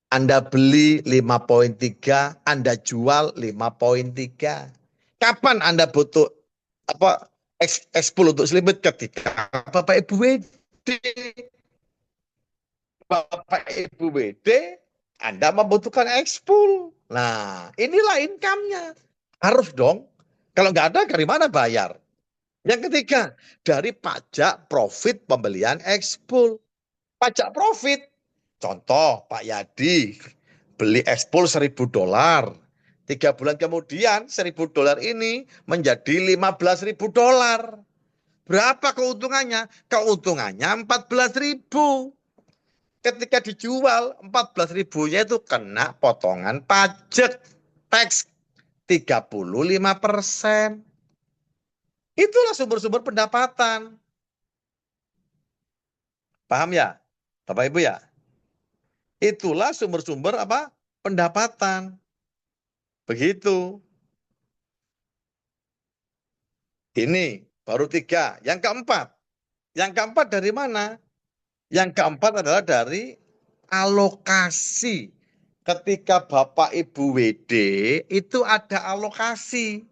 Anda beli 5,3, Anda jual 5,3. Kapan Anda butuh apa ekspul untuk slimpage? Ketika Bapak Ibu WD. Bapak Ibu WD, Anda membutuhkan ekspul. Nah, inilah income-nya. Harus dong. Kalau nggak ada, dari mana bayar? Yang ketiga, dari pajak profit pembelian ekspul. Pajak profit. Contoh, Pak Yadi beli ekspul $1.000. 3 bulan kemudian $1.000 ini menjadi $15.000. Berapa keuntungannya? Keuntungannya 14.000. Ketika dijual 14.000-nya itu kena potongan pajak tax 35%. Itulah sumber-sumber pendapatan. Paham ya? Bapak Ibu ya? Itulah sumber-sumber apa? Pendapatan. Begitu. Ini baru 3. Yang keempat. Yang keempat dari mana? Yang keempat adalah dari alokasi. Ketika Bapak Ibu WD itu ada alokasi.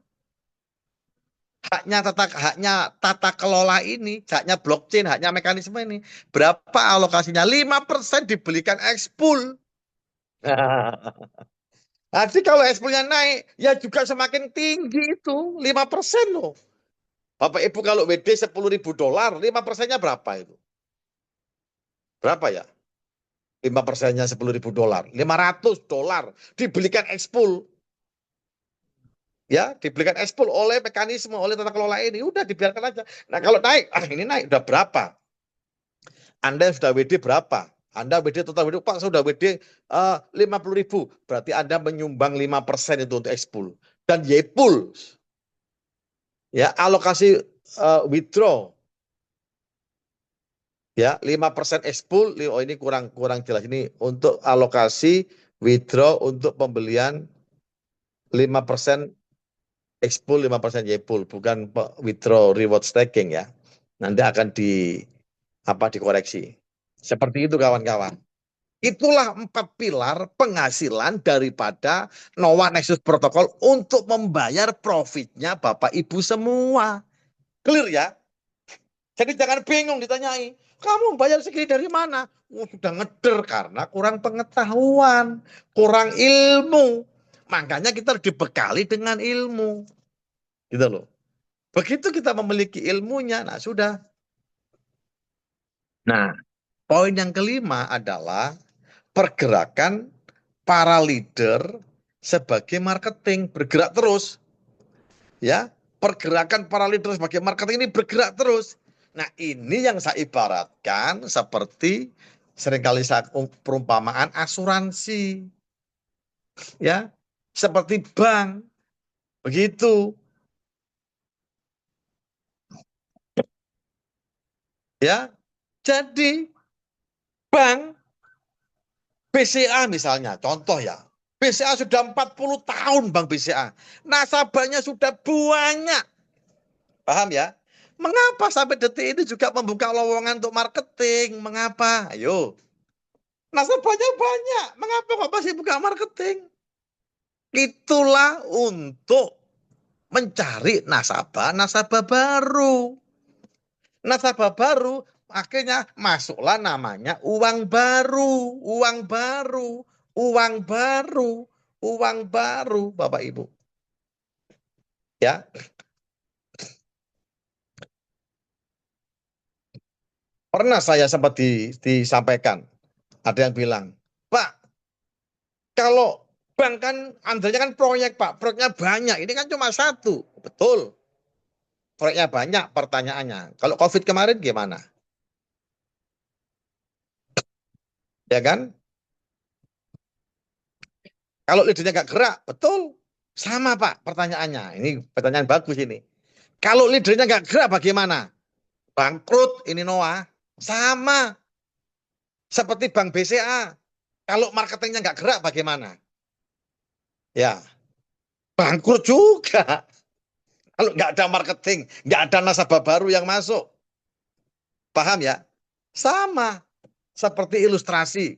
Haknya tata kelola ini, haknya blockchain, haknya mekanisme ini. Berapa alokasinya? 5% dibelikan ekspul. Jadi kalau ekspulnya naik, ya juga semakin tinggi itu. 5% loh. Bapak Ibu kalau WD $10.000, 5%-nya berapa itu? Berapa ya? 5%-nya $10.000. $500 dibelikan ekspul. Ya, dibelikan ekspul oleh mekanisme, oleh tata kelola ini. Udah dibiarkan aja. Nah, kalau naik, ini naik udah berapa? Anda sudah WD berapa? Anda WD total WD, Pak, sudah WD 50.000. Berarti Anda menyumbang 5% itu untuk ekspul. Dan YPul. Ya, alokasi withdraw. Ya, 5% ekspul. Oh, ini kurang jelas. Ini untuk alokasi withdraw untuk pembelian 5% ekspul, 5% YPul, bukan withdraw reward staking ya. Nanti akan dikoreksi. Seperti itu kawan-kawan. Itulah 4 pilar penghasilan daripada Noah Nexus Protocol untuk membayar profitnya Bapak Ibu semua. Clear ya? Jadi jangan bingung ditanyai, kamu bayar segini dari mana? Sudah ngeder karena kurang pengetahuan, kurang ilmu. Makanya kita harus dibekali dengan ilmu. Gitu loh. Begitu kita memiliki ilmunya, nah sudah. Nah, poin yang kelima adalah pergerakan para leader sebagai marketing bergerak terus. Ya, pergerakan para leader sebagai marketing ini bergerak terus. Nah, ini yang saya ibaratkan seperti seringkali saya perumpamaan asuransi. Ya, seperti bank. Begitu. Ya. Jadi bank BCA misalnya, contoh ya. BCA sudah 40 tahun Bank BCA. Nasabahnya sudah banyak. Paham ya? Mengapa sampai detik ini juga membuka lowongan untuk marketing? Mengapa? Ayo. Nasabahnya banyak. Mengapa kok masih buka marketing? Itulah untuk mencari nasabah-nasabah baru. Nasabah baru akhirnya masuklah namanya uang baru, uang baru, uang baru, uang baru, Bapak Ibu. Ya. Pernah saya sempat disampaikan, ada yang bilang, Pak, kalau bank kan andalnya kan proyek, Pak, proyeknya banyak, ini kan cuma satu. Betul, proyeknya banyak, pertanyaannya. Kalau COVID kemarin gimana? Ya kan? Kalau leadernya nggak gerak, betul. Sama Pak pertanyaannya. Ini pertanyaan bagus ini. Kalau leadernya nggak gerak bagaimana? Bangkrut ini Noah. Sama. Seperti Bank BCA. Kalau marketingnya nggak gerak bagaimana? Ya, bangkrut juga. Kalau nggak ada marketing, nggak ada nasabah baru yang masuk. Paham ya? Sama. Seperti ilustrasi.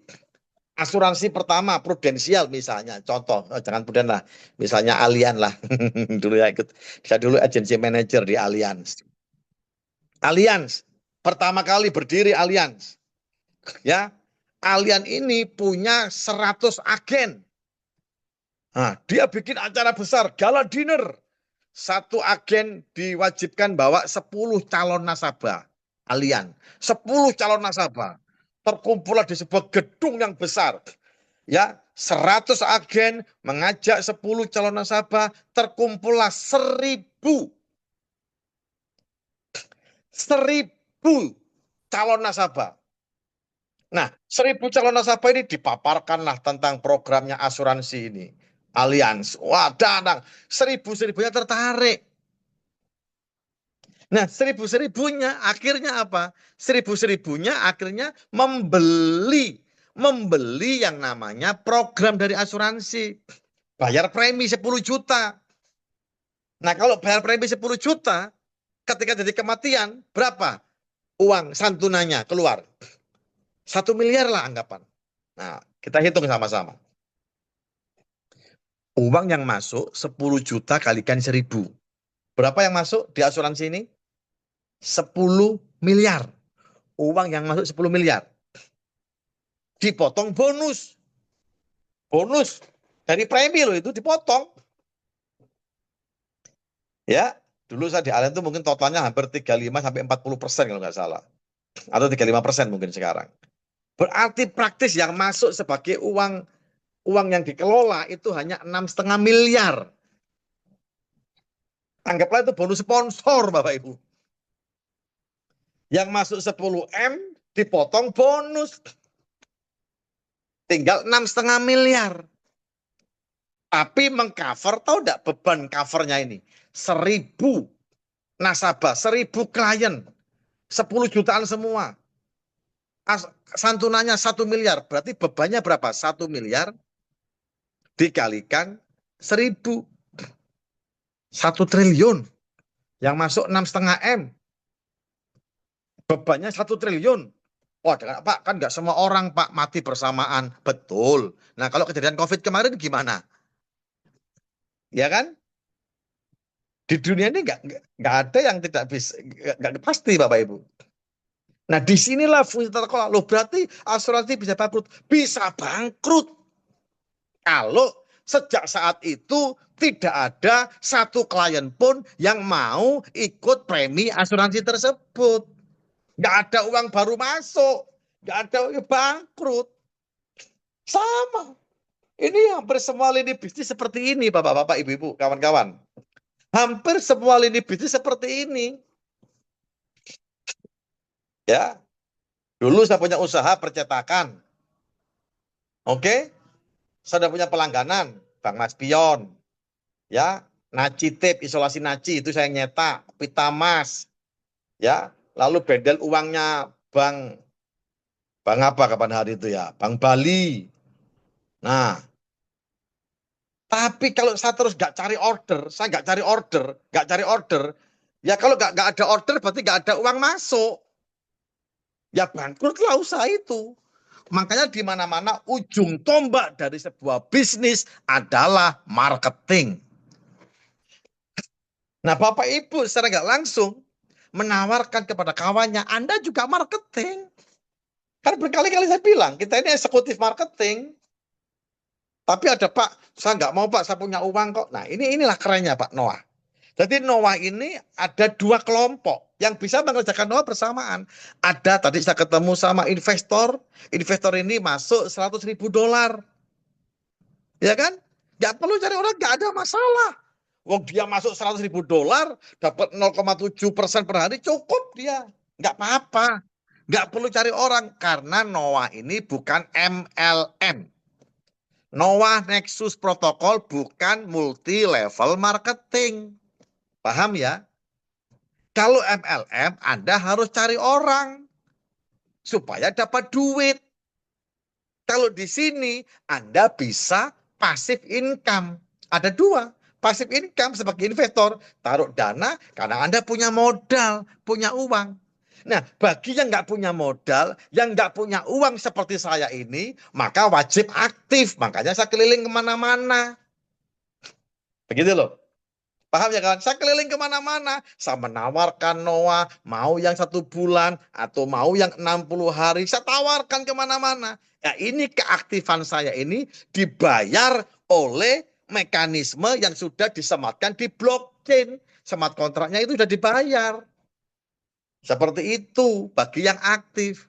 Asuransi pertama, prudensial misalnya. Contoh, jangan prudent lah. Misalnya Allianz lah. Dulu ya ikut. Saya dulu agency manager di Allianz. Allianz. Pertama kali berdiri Allianz. Ya, Allianz ini punya 100 agen. Nah, dia bikin acara besar, gala dinner. Satu agen diwajibkan bawa 10 calon nasabah. Allianz. 10 calon nasabah. Terkumpullah di sebuah gedung yang besar. Ya, 100 agen mengajak 10 calon nasabah, terkumpullah 1000 calon nasabah. Nah, 1000 calon nasabah ini dipaparkanlah tentang programnya asuransi ini. Allianz. Wah, dadang. 1000-1000-nya tertarik. Nah, 1000-1000-nya akhirnya apa? 1000-1000-nya akhirnya membeli yang namanya program dari asuransi. Bayar premi 10 juta. Nah, kalau bayar premi 10 juta, ketika jadi kematian, berapa uang santunannya keluar? 1 miliar lah anggapan. Nah, kita hitung sama-sama. Uang yang masuk 10 juta kalikan 1000. Berapa yang masuk di asuransi ini? 10 miliar. Uang yang masuk 10 miliar. Dipotong bonus. Bonus dari premi loh itu dipotong. Ya, dulu saya di Allianz itu mungkin totalnya hampir 35-40% kalau nggak salah. Atau 35% mungkin sekarang. Berarti praktis yang masuk sebagai uang yang dikelola itu hanya 6,5 miliar. Anggaplah itu bonus sponsor Bapak Ibu. Yang masuk 10 M dipotong bonus. Tinggal 6,5 miliar. Tapi mengcover, tahu enggak beban covernya ini? 1000 nasabah, 1000 klien. 10 jutaan semua. Santunannya 1 miliar. Berarti bebannya berapa? 1 miliar dikalikan 1000. 1 triliun. Yang masuk 6,5 M. Bebannya 1 triliun. Wah, Pak, kan nggak semua orang, Pak, mati bersamaan. Betul. Nah, kalau kejadian COVID kemarin gimana? Ya kan? Di dunia ini nggak ada yang tidak bisa, nggak pasti, Bapak Ibu. Nah, disinilah fungsi tata kelola. Loh, berarti asuransi bisa bangkrut. Bisa bangkrut. Kalau Sejak saat itu tidak ada satu klien pun yang mau ikut premi asuransi tersebut. Nggak ada uang baru masuk, nggak ada bangkrut. Sama. Ini hampir semua lini bisnis seperti ini, Bapak-bapak, Ibu-ibu, kawan-kawan. Hampir semua lini bisnis seperti ini. Ya. Dulu saya punya usaha percetakan. Oke? Saya sudah punya pelangganan, Bank Mas Pion. Ya, Naci Tip, isolasi Naci itu saya nyetak, Pitamas. Ya, lalu bendel uangnya Bank apa kapan hari itu ya? Bank Bali. Nah, tapi kalau saya terus nggak cari order, ya kalau nggak ada order berarti nggak ada uang masuk. Ya bangkrutlah usaha itu. Makanya di mana-mana ujung tombak dari sebuah bisnis adalah marketing. Nah, Bapak Ibu secara nggak langsung menawarkan kepada kawannya, Anda juga marketing. Kan berkali-kali saya bilang, kita ini eksekutif marketing. Tapi ada, Pak, saya nggak mau, Pak, saya punya uang kok. Nah, inilah kerennya Pak Noah. Jadi Noah ini ada dua kelompok yang bisa mengerjakan Noah bersamaan. Ada tadi saya ketemu sama investor ini masuk $100.000. Ya kan? Nggak perlu cari orang, nggak ada masalah. Wong dia masuk $100.000, dapat 0,7% per hari, cukup dia. Nggak apa-apa. Nggak perlu cari orang, karena Noah ini bukan MLM. Noah Nexus Protocol bukan multi level marketing. Paham ya? Kalau MLM, Anda harus cari orang supaya dapat duit. Kalau di sini, Anda bisa passive income. Ada dua. Passive income sebagai investor, taruh dana karena Anda punya modal, punya uang. Nah, bagi yang nggak punya modal, yang nggak punya uang seperti saya ini, maka wajib aktif. Makanya saya keliling kemana-mana. Begitu loh. Paham ya kan? Saya keliling kemana-mana. Saya menawarkan Noah, mau yang 1 bulan, atau mau yang 60 hari. Saya tawarkan kemana-mana. Ya ini keaktifan saya ini dibayar oleh mekanisme yang sudah disematkan di blockchain. Smart kontraknya itu sudah dibayar. Seperti itu bagi yang aktif.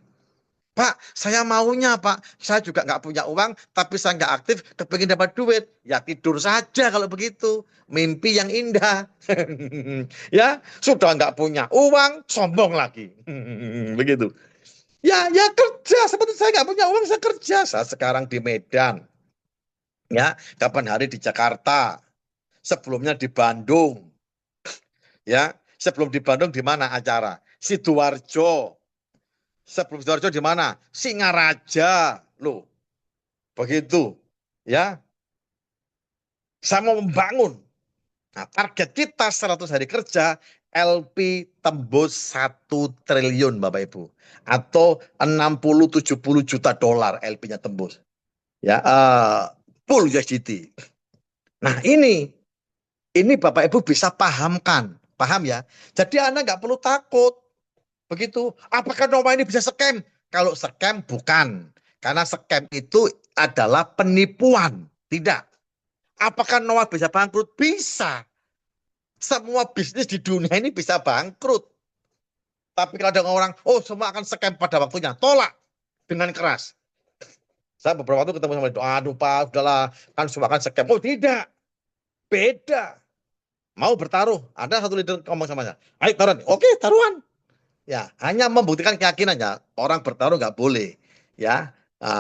Pak, saya maunya Pak, saya juga nggak punya uang, tapi saya nggak aktif, kepingin dapat duit. Ya tidur saja kalau begitu, mimpi yang indah. Ya, sudah nggak punya uang, sombong lagi. Begitu. Ya kerja, seperti saya nggak punya uang, saya kerja. Saya sekarang di Medan. Ya, kapan hari di Jakarta. Sebelumnya di Bandung. Ya, sebelum di Bandung di mana acara? Sidoarjo. Sebelum Sidoarjo di mana? Singaraja. Loh, begitu. Ya, saya mau membangun. Nah, target kita 100 hari kerja, LP tembus 1 triliun Bapak Ibu. Atau 60-70 juta dolar LP-nya tembus. Ya, full USDT. Nah, ini Bapak Ibu bisa pahamkan. Paham ya? Jadi Anda nggak perlu takut. Begitu. Apakah Noah ini bisa scam? Kalau scam bukan. Karena scam itu adalah penipuan. Tidak. Apakah Noah bisa bangkrut? Bisa. Semua bisnis di dunia ini bisa bangkrut. Tapi kalau ada orang, oh semua akan scam pada waktunya. Tolak dengan keras. Saya beberapa waktu ketemu sama itu. Aduh Pak, udahlah. Kan semua akan scam. Oh tidak. Beda. Mau bertaruh. Ada satu leader ngomong sama saya. Ayo taruhan. Oke, taruhan. Ya, hanya membuktikan keyakinannya. Orang bertaruh nggak boleh. Ya,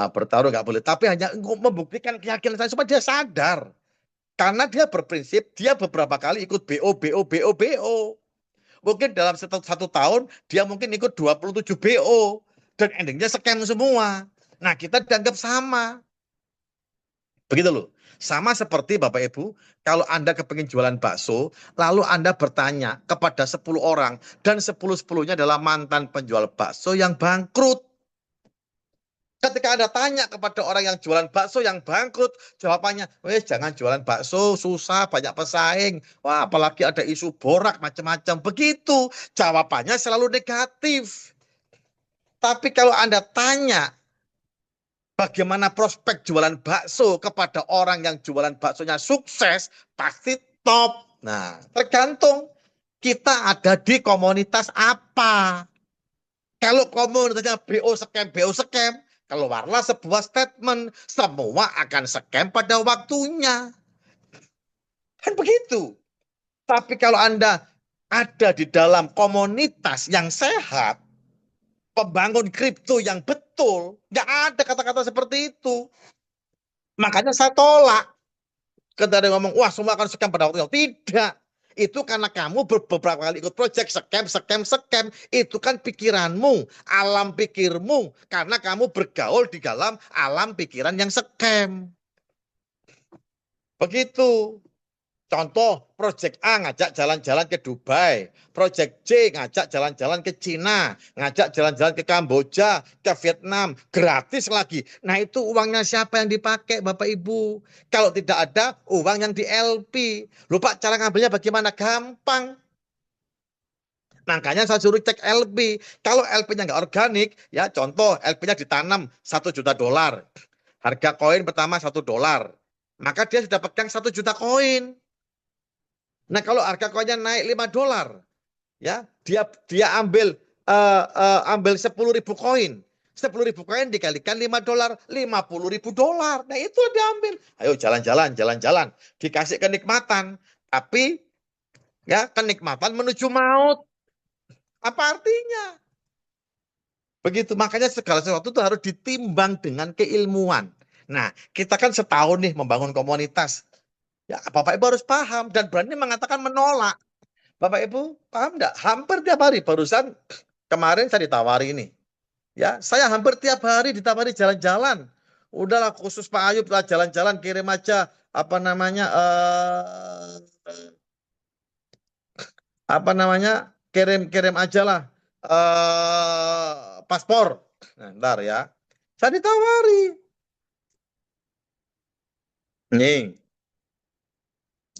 bertaruh nggak boleh. Tapi hanya membuktikan keyakinan saya supaya dia sadar. Karena dia berprinsip, dia beberapa kali ikut BO. Mungkin dalam satu tahun, dia mungkin ikut 27 BO. Dan endingnya scam semua. Nah, kita dianggap sama. Begitu loh. Sama seperti Bapak Ibu, kalau Anda kepingin jualan bakso, lalu Anda bertanya kepada 10 orang, dan 10-10-nya adalah mantan penjual bakso yang bangkrut. Ketika Anda tanya kepada orang yang jualan bakso yang bangkrut, jawabannya, weh jangan jualan bakso, susah, banyak pesaing. Wah, apalagi ada isu borak, macam-macam. Begitu, jawabannya selalu negatif. Tapi kalau Anda tanya bagaimana prospek jualan bakso kepada orang yang jualan baksonya sukses, pasti top. Nah, tergantung kita ada di komunitas apa. Kalau komunitasnya BO scam, keluarlah sebuah statement, semua akan scam pada waktunya. Kan begitu. Tapi kalau Anda ada di dalam komunitas yang sehat, pembangun kripto yang betul, nggak ada kata-kata seperti itu. Makanya saya tolak. Ketika dia ngomong, wah semua akan scam pada waktunya. Tidak. Itu karena kamu beberapa kali ikut project scam. Itu kan pikiranmu, alam pikirmu. Karena kamu bergaul di dalam alam pikiran yang scam. Begitu. Contoh, Project A ngajak jalan-jalan ke Dubai, Project C ngajak jalan-jalan ke Cina, ngajak jalan-jalan ke Kamboja, ke Vietnam, gratis lagi. Nah itu uangnya siapa yang dipakai Bapak Ibu? Kalau tidak ada, uang yang di LP. Lupa cara ngambilnya bagaimana? Gampang. Makanya saya suruh cek LP. Kalau LP-nya nggak organik, ya contoh LP-nya ditanam $1 juta. Harga koin pertama $1. Maka dia sudah pegang 1 juta koin. Nah, kalau harga koinnya naik $5, ya, dia ambil 10.000 koin. 10.000 koin dikalikan $5, $50.000. Nah, itu diambil. Ayo jalan-jalan. Dikasih kenikmatan. Tapi ya, kenikmatan menuju maut. Apa artinya? Begitu, makanya segala sesuatu itu harus ditimbang dengan keilmuan. Nah, kita kan setahun nih membangun komunitas. Ya, Bapak Ibu harus paham dan berani mengatakan menolak. Bapak Ibu paham enggak? Hampir tiap hari, barusan kemarin saya ditawari ini. Ya, saya hampir tiap hari ditawari jalan-jalan. Udahlah khusus Pak Ayub lah jalan-jalan, kirim aja kirim aja lah paspor. Nah, ntar ya. Saya ditawari. Nih.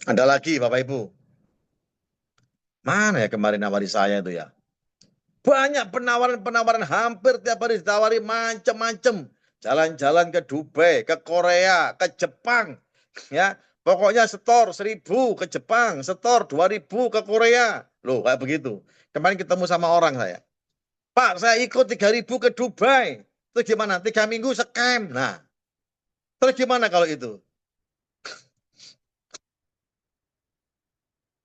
Ada lagi Bapak Ibu. Mana ya kemarin nawari saya itu ya? Banyak penawaran-penawaran, hampir tiap hari ditawari macam-macam. Jalan-jalan ke Dubai, ke Korea, ke Jepang. Ya, pokoknya setor 1.000 ke Jepang, setor 2.000 ke Korea. Loh, kayak begitu. Kemarin ketemu sama orang saya. Pak, saya ikut 3.000 ke Dubai. Terus gimana? 3 minggu scam. Nah, terus gimana kalau itu?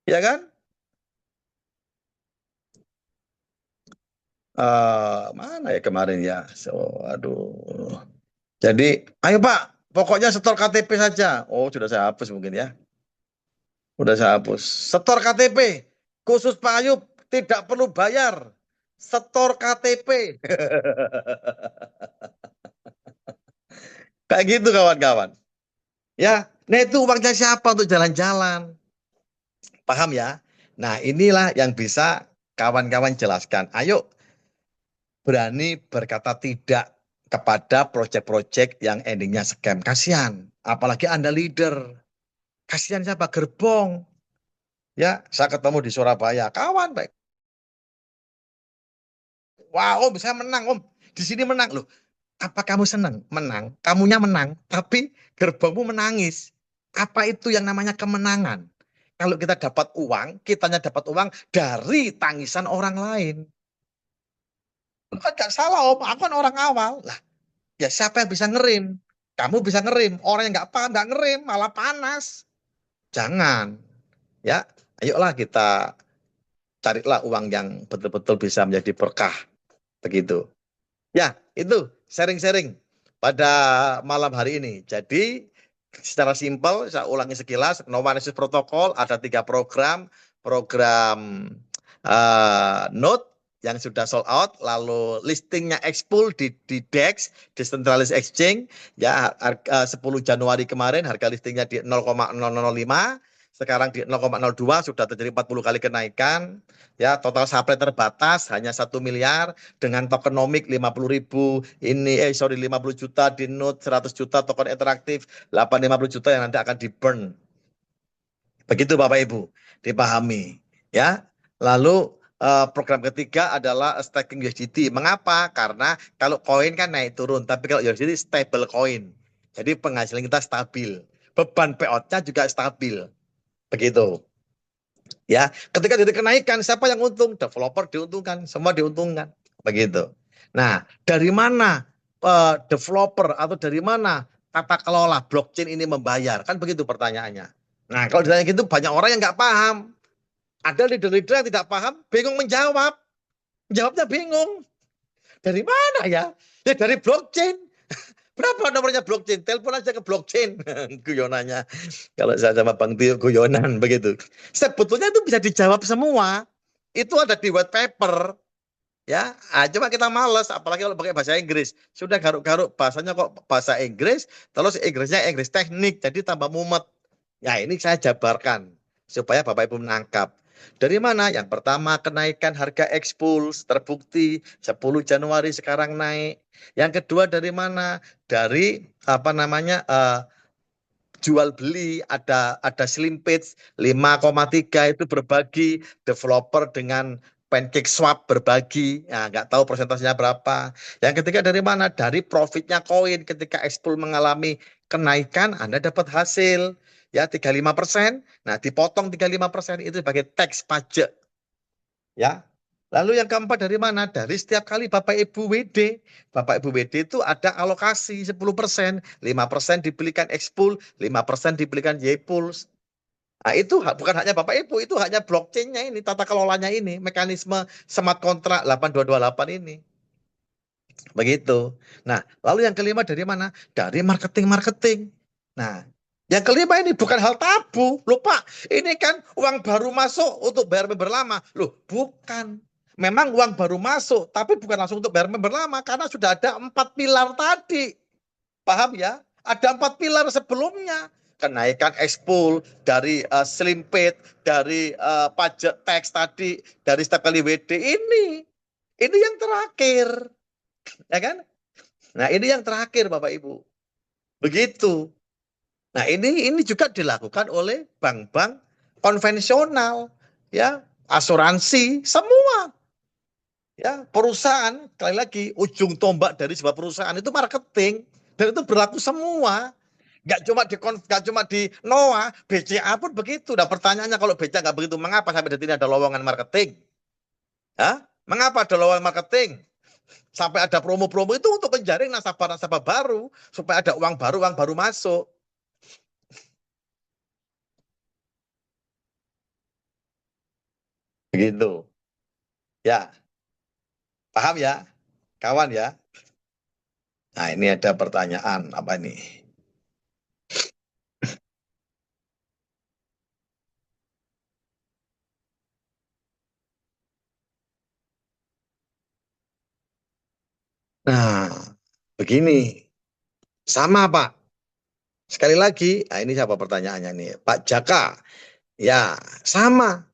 Ya kan? Mana ya kemarin ya? Aduh. Jadi, ayo Pak, pokoknya setor KTP saja. Oh, sudah saya hapus mungkin ya. Sudah saya hapus. Setor KTP. Khusus Pak Ayub, tidak perlu bayar. Setor KTP. Kayak gitu kawan-kawan. Ya, nah itu uangnya siapa untuk jalan-jalan? Paham ya? Nah, inilah yang bisa kawan-kawan jelaskan. Ayo, berani berkata tidak kepada proyek-proyek yang endingnya scam. Kasihan, apalagi Anda leader. Kasihan siapa? Gerbong. Ya, saya ketemu di Surabaya, kawan baik. Wah, Om, saya menang, Om. Di sini menang loh. Apa kamu senang? Menang. Kamunya menang, tapi gerbongmu menangis. Apa itu yang namanya kemenangan? Kalau kita dapat uang, kitanya dapat uang dari tangisan orang lain. Kan gak salah, Om. Aku kan orang awal. Lah, ya siapa yang bisa ngerim? Kamu bisa ngerim. Orang yang nggak paham nggak ngerim, malah panas. Jangan. Ya, ayolah kita carilah uang yang betul-betul bisa menjadi berkah. Begitu. Ya, itu sharing-sharing pada malam hari ini. Jadi, secara simpel, saya ulangi sekilas, Novanesis Protocol ada 3 program. Program Note yang sudah sold out, lalu listingnya expool di DEX, Decentralized Exchange, ya 10 Januari kemarin harga listingnya di 0,0005, sekarang di 0,02 sudah terjadi 40 kali kenaikan, ya total supply terbatas hanya 1 miliar dengan tokenomic 50.000 ini 50 juta di Note, 100 juta token interaktif, 850 juta yang nanti akan di burn. Begitu Bapak Ibu, dipahami, ya. Lalu program ketiga adalah staking USDT. Mengapa? Karena kalau koin kan naik turun, tapi kalau USDT stable coin. Jadi penghasilan kita stabil. Beban payout-nya juga stabil. Begitu. Ya, ketika jadi kenaikan, siapa yang untung? Developer diuntungkan, semua diuntungkan. Begitu. Nah, dari mana developer atau dari mana tata kelola blockchain ini membayar? Kan begitu pertanyaannya. Nah, kalau ditanya gitu banyak orang yang nggak paham. Ada leader-leader yang tidak paham, bingung menjawab. Jawabnya bingung. Dari mana ya? Ya dari blockchain. Berapa nomornya blockchain? Telepon aja ke blockchain. Guyonannya. Kalau saya sama Bang Tio guyonan begitu. Sebetulnya itu bisa dijawab semua. Itu ada di white paper. Ya, cuma kita males, apalagi kalau pakai bahasa Inggris. Sudah garuk-garuk bahasanya kok bahasa Inggris, terus Inggrisnya Inggris teknik, jadi tambah mumet. Ya, ini saya jabarkan supaya Bapak Ibu menangkap. Dari mana? Yang pertama, kenaikan harga Expuls terbukti 10 Januari sekarang naik. Yang kedua dari mana? Dari jual beli, ada slimpage 5,3 itu berbagi, developer dengan Pancake Swap berbagi, ya, nggak tahu persentasenya berapa. Yang ketiga dari mana? Dari profitnya koin. Ketika Expuls mengalami kenaikan, Anda dapat hasil ya 35%. Nah, dipotong 35% itu sebagai tax pajak. Ya. Lalu yang keempat dari mana? Dari setiap kali Bapak Ibu WD. Bapak Ibu WD itu ada alokasi 10%, 5% dibelikan Expuls, 5% dibelikan YPuls. Nah, itu bukan hanya Bapak Ibu, itu hanya blockchain-nya ini, tata kelolanya ini, mekanisme smart contract 8228 ini. Begitu. Nah, lalu yang kelima dari mana? Dari marketing. Nah, yang kelima ini bukan hal tabu. Loh Pak, ini kan uang baru masuk untuk bayar member lama. Loh, bukan. Memang uang baru masuk, tapi bukan langsung untuk bayar member lama, karena sudah ada 4 pilar tadi. Paham ya? Ada 4 pilar sebelumnya. Kenaikan Expuls, dari slimpage, dari pajak tax tadi, dari setiap kali WD ini. Ini yang terakhir. Ya kan? Nah, ini yang terakhir Bapak Ibu. Begitu. Nah, ini juga dilakukan oleh bank-bank konvensional, ya, asuransi, semua. Ya, perusahaan, sekali lagi ujung tombak dari sebuah perusahaan itu marketing, dan itu berlaku semua. Nggak cuma di NOA, BCA pun begitu. Nah, pertanyaannya kalau BCA nggak begitu, mengapa sampai di sini ada lowongan marketing? Hah? Mengapa ada lowongan marketing? Sampai ada promo-promo itu untuk menjaring nasabah-nasabah baru, supaya ada uang baru masuk. Begitu. Ya, paham ya, kawan ya? Nah, ini ada pertanyaan apa nih? Nah, begini. Sama, Pak. Sekali lagi, nah ini siapa pertanyaannya nih? Pak Jaka. Ya, sama.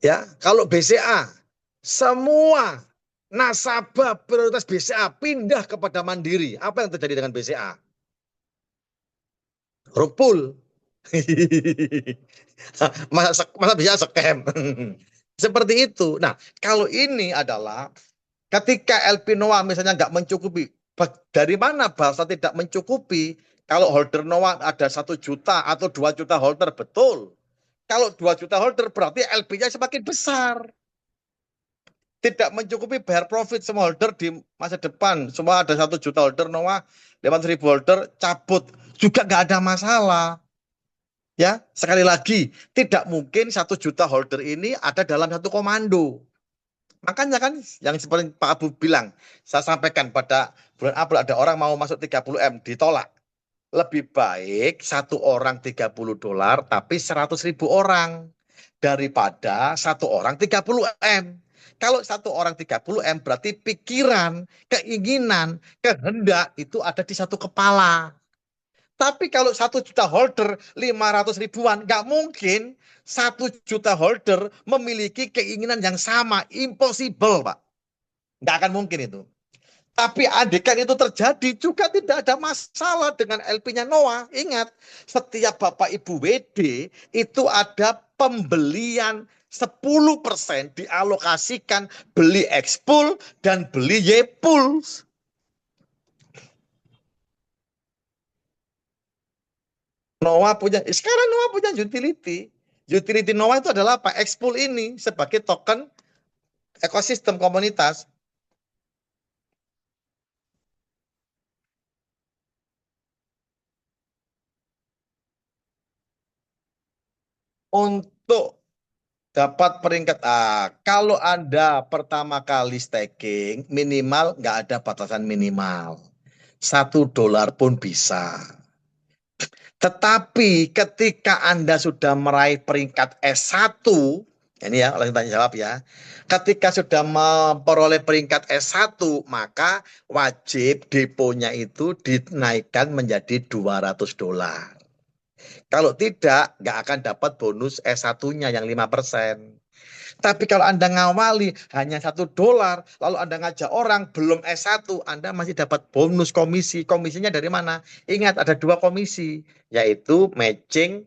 Ya, kalau BCA, semua nasabah prioritas BCA pindah kepada Mandiri. Apa yang terjadi dengan BCA? Rupul. masa bisa scam. Seperti itu. Nah, kalau ini adalah ketika LP Noah misalnya nggak mencukupi, dari mana bahasa tidak mencukupi? Kalau holder Noah ada 1 juta atau 2 juta holder, betul. Kalau 2 juta holder berarti LP-nya semakin besar. Tidak mencukupi bayar profit semua holder di masa depan. Semua ada 1 juta holder Noah, 500.000 holder cabut. Juga nggak ada masalah. Ya, sekali lagi, tidak mungkin 1 juta holder ini ada dalam satu komando. Makanya kan yang seperti Pak Abu bilang, saya sampaikan pada bulan April ada orang mau masuk 30M ditolak. Lebih baik 1 orang $30 tapi 100.000 orang daripada 1 orang 30M. Kalau 1 orang 30M berarti pikiran, keinginan, kehendak itu ada di satu kepala. Tapi kalau 1 juta holder 500 ribuan, nggak mungkin 1 juta holder memiliki keinginan yang sama. Impossible, Pak. Nggak akan mungkin itu. Tapi andaikan itu terjadi juga tidak ada masalah dengan LP-nya Noah. Ingat, setiap Bapak Ibu WD itu ada pembelian 10% dialokasikan beli X-Pool dan beli Y-Pool. Sekarang Noah punya utility. Utility Noah itu adalah apa? X-Pool ini sebagai token ekosistem komunitas. Untuk dapat peringkat A, kalau Anda pertama kali staking, minimal nggak ada batasan minimal. $1 pun bisa. Tetapi ketika Anda sudah meraih peringkat S1, ini ya, langsung tanya jawab ya. Ketika sudah memperoleh peringkat S1, maka wajib deponya itu dinaikkan menjadi $200. Kalau tidak, nggak akan dapat bonus S1-nya yang 5%. Tapi kalau Anda ngawali hanya $1, lalu Anda ngajak orang belum S1, Anda masih dapat bonus komisi. Komisinya dari mana? Ingat, ada 2 komisi, yaitu matching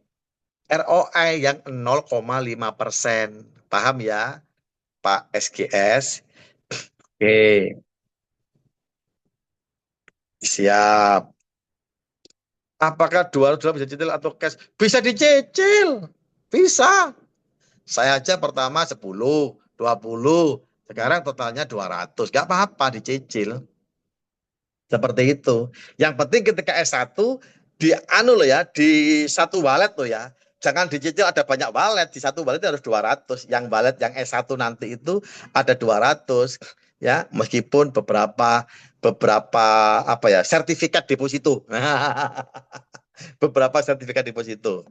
ROI yang 0,5%. Paham ya, Pak SGS? Oke, siap. Apakah $200 bisa dicicil atau cash? Bisa dicicil. Bisa. Saya aja pertama 10, 20, sekarang totalnya 200. Gak apa-apa dicicil. Seperti itu. Yang penting ketika S1 di anu loh ya, di satu wallet loh ya. Jangan dicicil ada banyak wallet, di satu wallet harus 200. Yang wallet yang S1 nanti itu ada 200 ya, meskipun beberapa apa ya, sertifikat deposito. Beberapa sertifikat deposito.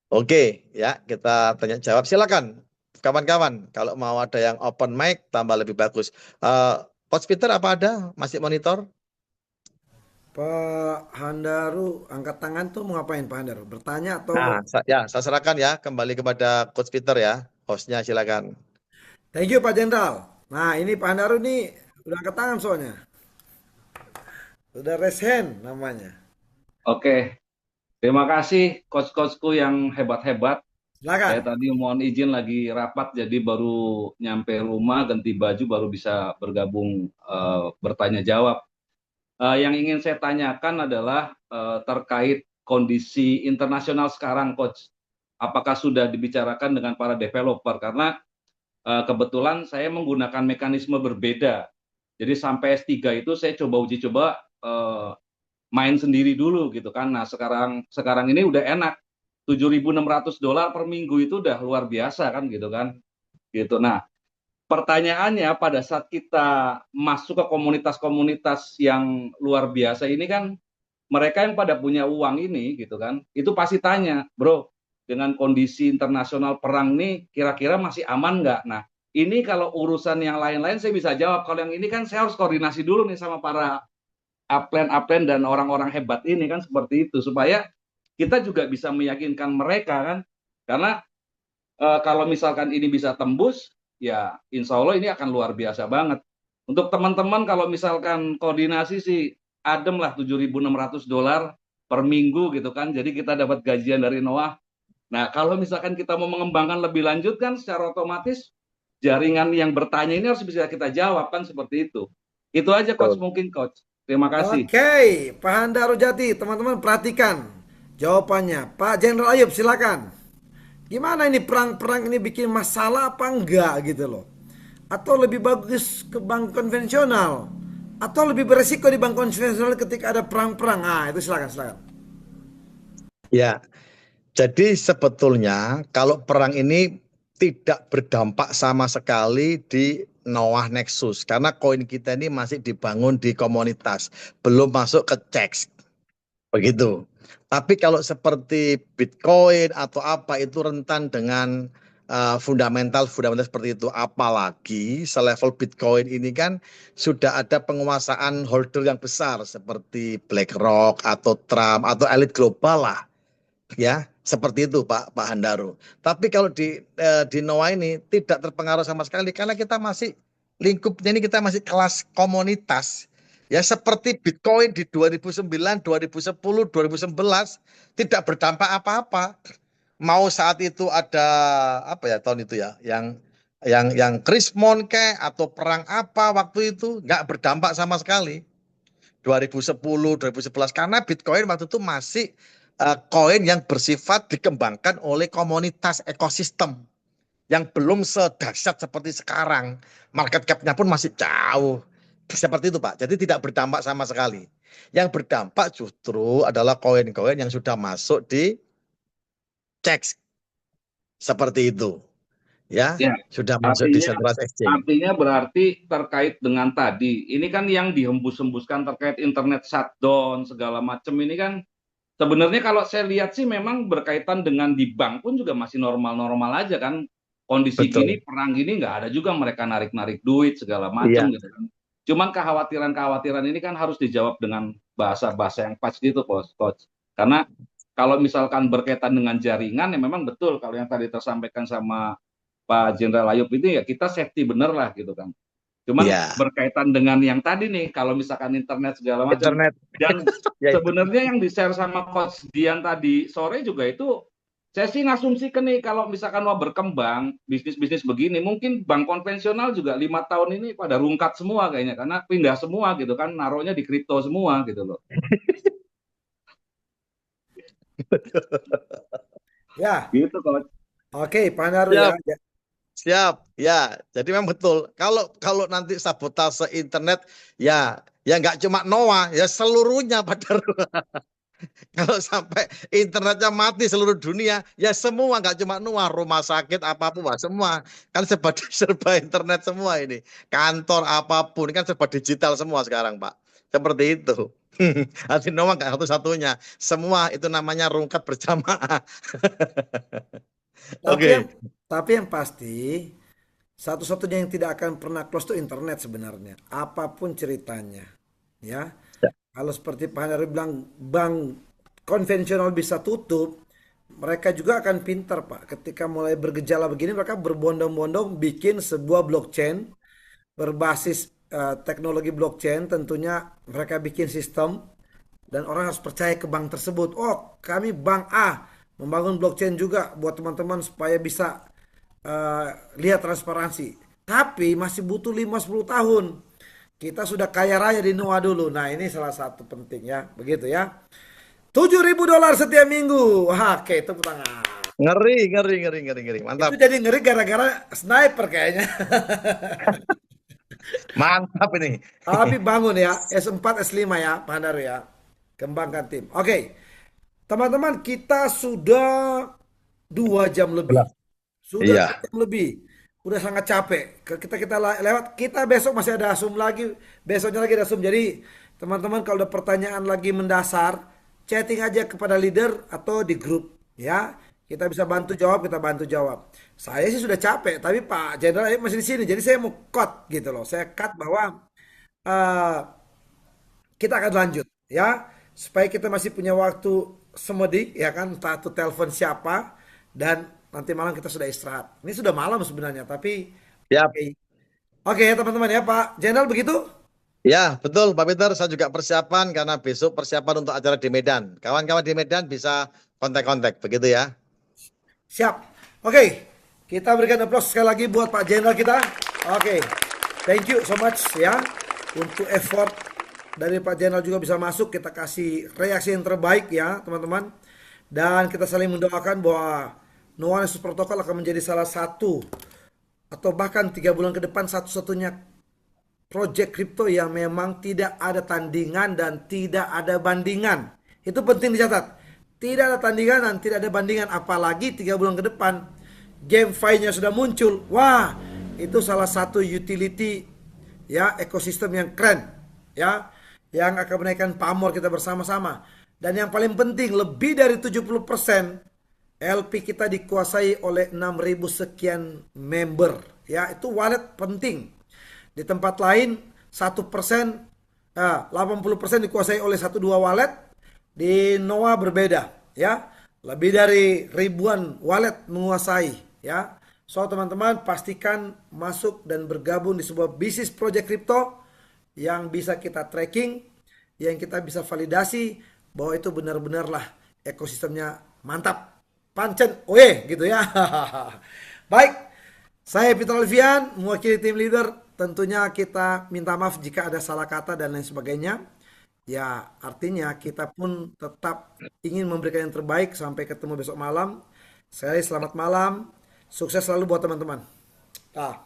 Oke, ya, kita tanya jawab. Silakan kawan-kawan, kalau mau ada yang open mic tambah lebih bagus. Coach Peter apa ada? Masih monitor? Pak Handaru angkat tangan tuh mau ngapain Pak Handaru? Bertanya atau Nah, saya serahkan ya kembali kepada Coach Peter ya. Hostnya silakan. thank you Pak Jenderal. Nah ini Pak Handaru nih udah angkat tangan soalnya. Udah raise hand namanya. Oke, terima kasih coach-coachku yang hebat-hebat. Saya Silakan. tadi mohon izin lagi rapat, jadi baru nyampe rumah, ganti baju, baru bisa bergabung bertanya jawab. Yang ingin saya tanyakan adalah terkait kondisi internasional sekarang, Coach. Apakah sudah dibicarakan dengan para developer? Karena kebetulan saya menggunakan mekanisme berbeda. Jadi sampai S3 itu saya uji coba main sendiri dulu gitu kan. Nah, sekarang ini udah enak. $7.600 per minggu itu udah luar biasa kan gitu kan. Gitu. Nah, pertanyaannya pada saat kita masuk ke komunitas-komunitas yang luar biasa ini kan, mereka yang pada punya uang ini gitu kan, itu pasti tanya, bro, dengan kondisi internasional perang nih kira-kira masih aman nggak? Nah, ini kalau urusan yang lain-lain saya bisa jawab. Kalau yang ini kan saya harus koordinasi dulu nih sama para upline dan orang-orang hebat ini kan, seperti itu, supaya kita juga bisa meyakinkan mereka kan. Karena kalau misalkan ini bisa tembus, ya insya Allah ini akan luar biasa banget. Untuk teman-teman kalau misalkan koordinasi sih adem lah, $7.600 per minggu gitu kan. Jadi kita dapat gajian dari Noah. Nah, kalau misalkan kita mau mengembangkan lebih lanjut kan, secara otomatis jaringan yang bertanya ini harus bisa kita jawab kan, seperti itu. Itu aja Coach, mungkin Coach. Terima kasih. Oke, Pak Handaru Jati, teman-teman perhatikan jawabannya. Pak Jenderal Ayub silakan. Gimana ini perang-perang ini bikin masalah apa enggak gitu loh? Atau lebih bagus ke bank konvensional? Atau lebih beresiko di bank konvensional ketika ada perang-perang? Ah, itu silakan. Ya, jadi sebetulnya kalau perang ini tidak berdampak sama sekali di Noah Nexus karena koin kita ini masih dibangun di komunitas, belum masuk ke CEX. Begitu. Tapi kalau seperti Bitcoin atau apa itu rentan dengan fundamental seperti itu. Apalagi selevel Bitcoin ini kan sudah ada penguasaan holder yang besar seperti BlackRock atau Trump atau elit global lah. Ya, seperti itu Pak Handaru. Tapi kalau di Noah ini tidak terpengaruh sama sekali karena kita masih lingkupnya ini kita masih kelas komunitas. Ya seperti Bitcoin di 2009, 2010, 2011 tidak berdampak apa-apa. mau saat itu ada apa ya tahun itu ya, yang Krismon kek atau perang apa waktu itu nggak berdampak sama sekali. 2010, 2011 karena Bitcoin waktu itu masih koin yang bersifat dikembangkan oleh komunitas ekosistem yang belum sedahsyat seperti sekarang. Market cap-nya pun masih jauh. Seperti itu, Pak. Jadi tidak berdampak sama sekali. Yang berdampak justru adalah koin-koin yang sudah masuk di CEX. Seperti itu. Ya, Ya, sudah masuk di artinya Centralized Exchange. artinya berarti terkait dengan tadi, ini kan yang dihembus-hembuskan terkait internet shutdown segala macam ini kan sebenarnya kalau saya lihat sih memang berkaitan dengan di bank pun juga masih normal-normal aja kan. Kondisi Betul. gini, perang gini nggak ada juga mereka narik-narik duit segala Iya. macam gitu kan. Cuman kekhawatiran-kekhawatiran ini kan harus dijawab dengan bahasa-bahasa yang pas gitu, Coach. Karena kalau misalkan berkaitan dengan jaringan ya memang betul kalau yang tadi tersampaikan sama Pak Jenderal Ayub ini ya kita safety bener lah gitu kan. Cuman Iya. berkaitan dengan yang tadi nih, kalau misalkan internet segala macam, Internet. dan Ya, itu. sebenarnya yang di-share sama Coach Dian tadi sore juga itu, saya sih ngasumsikan nih kalau misalkan mau berkembang bisnis-bisnis begini, mungkin bank konvensional juga 5 tahun ini pada rungkat semua kayaknya, karena pindah semua gitu kan, naruhnya di kripto semua gitu loh. Ya, Gitu Coach. oke, Pak Naru Siap. ya. Siap, ya. Jadi memang betul. Kalau nanti sabotase internet, ya nggak cuma Noah, ya seluruhnya pada kalau sampai internetnya mati seluruh dunia, ya semua nggak cuma Noah, rumah sakit apapun, wah, semua kan serba serba internet semua ini. Kantor apapun kan serba digital semua sekarang, Pak. Seperti itu. Nanti Noah nggak satu-satunya, semua itu namanya rungkat berjamaah. Tapi yang Oke. tapi yang pasti satu-satunya yang tidak akan pernah close itu internet sebenarnya. Apapun ceritanya, ya. Kalau seperti Pak Heru bilang bank konvensional bisa tutup, mereka juga akan pintar Pak. Ketika mulai bergejala begini, mereka berbondong-bondong bikin sebuah blockchain berbasis teknologi blockchain. Tentunya mereka bikin sistem dan orang harus percaya ke bank tersebut. Oh, kami bank A membangun blockchain juga buat teman-teman supaya bisa lihat transparansi. Tapi masih butuh 5-10 tahun. Kita sudah kaya raya di Noah dulu. Nah, ini salah satu penting ya. Begitu ya. $7.000 setiap minggu. Wah, oke, tepuk tangan. Ngeri, ngeri, ngeri, ngeri, ngeri. Itu Mantap. jadi ngeri gara-gara sniper kayaknya. Mantap ini. Tapi bangun ya. S4, S5 ya, Pak Handaru ya. Kembangkan tim. Oke. Teman-teman, kita sudah 2 jam lebih. Belas. Sudah 2 Iya. jam lebih. Udah sangat capek. Kita lewat. Kita besok masih ada Zoom lagi. Besoknya lagi ada Zoom. Jadi teman-teman kalau ada pertanyaan lagi mendasar, chatting aja kepada leader atau di grup. Ya, kita bisa bantu jawab. Kita bantu jawab. Saya sih sudah capek. Tapi Pak Jenderal masih di sini. Jadi saya mau cut gitu loh. Saya cut bahwa eh, kita akan lanjut ya supaya kita masih punya waktu semedi ya kan entah itu telepon siapa dan nanti malam kita sudah istirahat. Ini sudah malam sebenarnya tapi Siap. oke. Oke ya teman-teman ya Pak Jenderal begitu? Ya, betul Pak Peter. Saya juga persiapan karena besok persiapan untuk acara di Medan. Kawan-kawan di Medan bisa kontak-kontak, begitu ya. Siap. Oke, kita berikan aplaus sekali lagi buat Pak Jenderal kita. Oke, thank you so much ya untuk effort dari Pak Jenderal juga bisa masuk. Kita kasih reaksi yang terbaik ya teman-teman. Dan kita saling mendoakan bahwa Nuansis Protokol akan menjadi salah satu atau bahkan 3 bulan ke depan satu-satunya project kripto yang memang tidak ada tandingan dan tidak ada bandingan. Itu penting dicatat. Tidak ada tandingan dan tidak ada bandingan. Apalagi 3 bulan ke depan GameFi-nya sudah muncul. Wah, itu salah satu utility ya ekosistem yang keren ya yang akan menaikkan pamor kita bersama-sama. Dan yang paling penting lebih dari 70% LP kita dikuasai oleh 6.000 sekian member ya itu wallet penting. Di tempat lain 1%, 80% dikuasai oleh 1-2 wallet. Di Noah berbeda ya. Lebih dari ribuan wallet menguasai ya. So teman-teman pastikan masuk dan bergabung di sebuah bisnis project crypto yang bisa kita tracking, yang kita bisa validasi bahwa itu benar-benarlah ekosistemnya mantap. pancen oye gitu ya. Baik, saya Peter Alfian mewakili tim leader. Tentunya kita minta maaf jika ada salah kata dan lain sebagainya. Ya, artinya kita pun tetap ingin memberikan yang terbaik. Sampai ketemu besok malam. Sekali selamat malam. Sukses selalu buat teman-teman. Ah.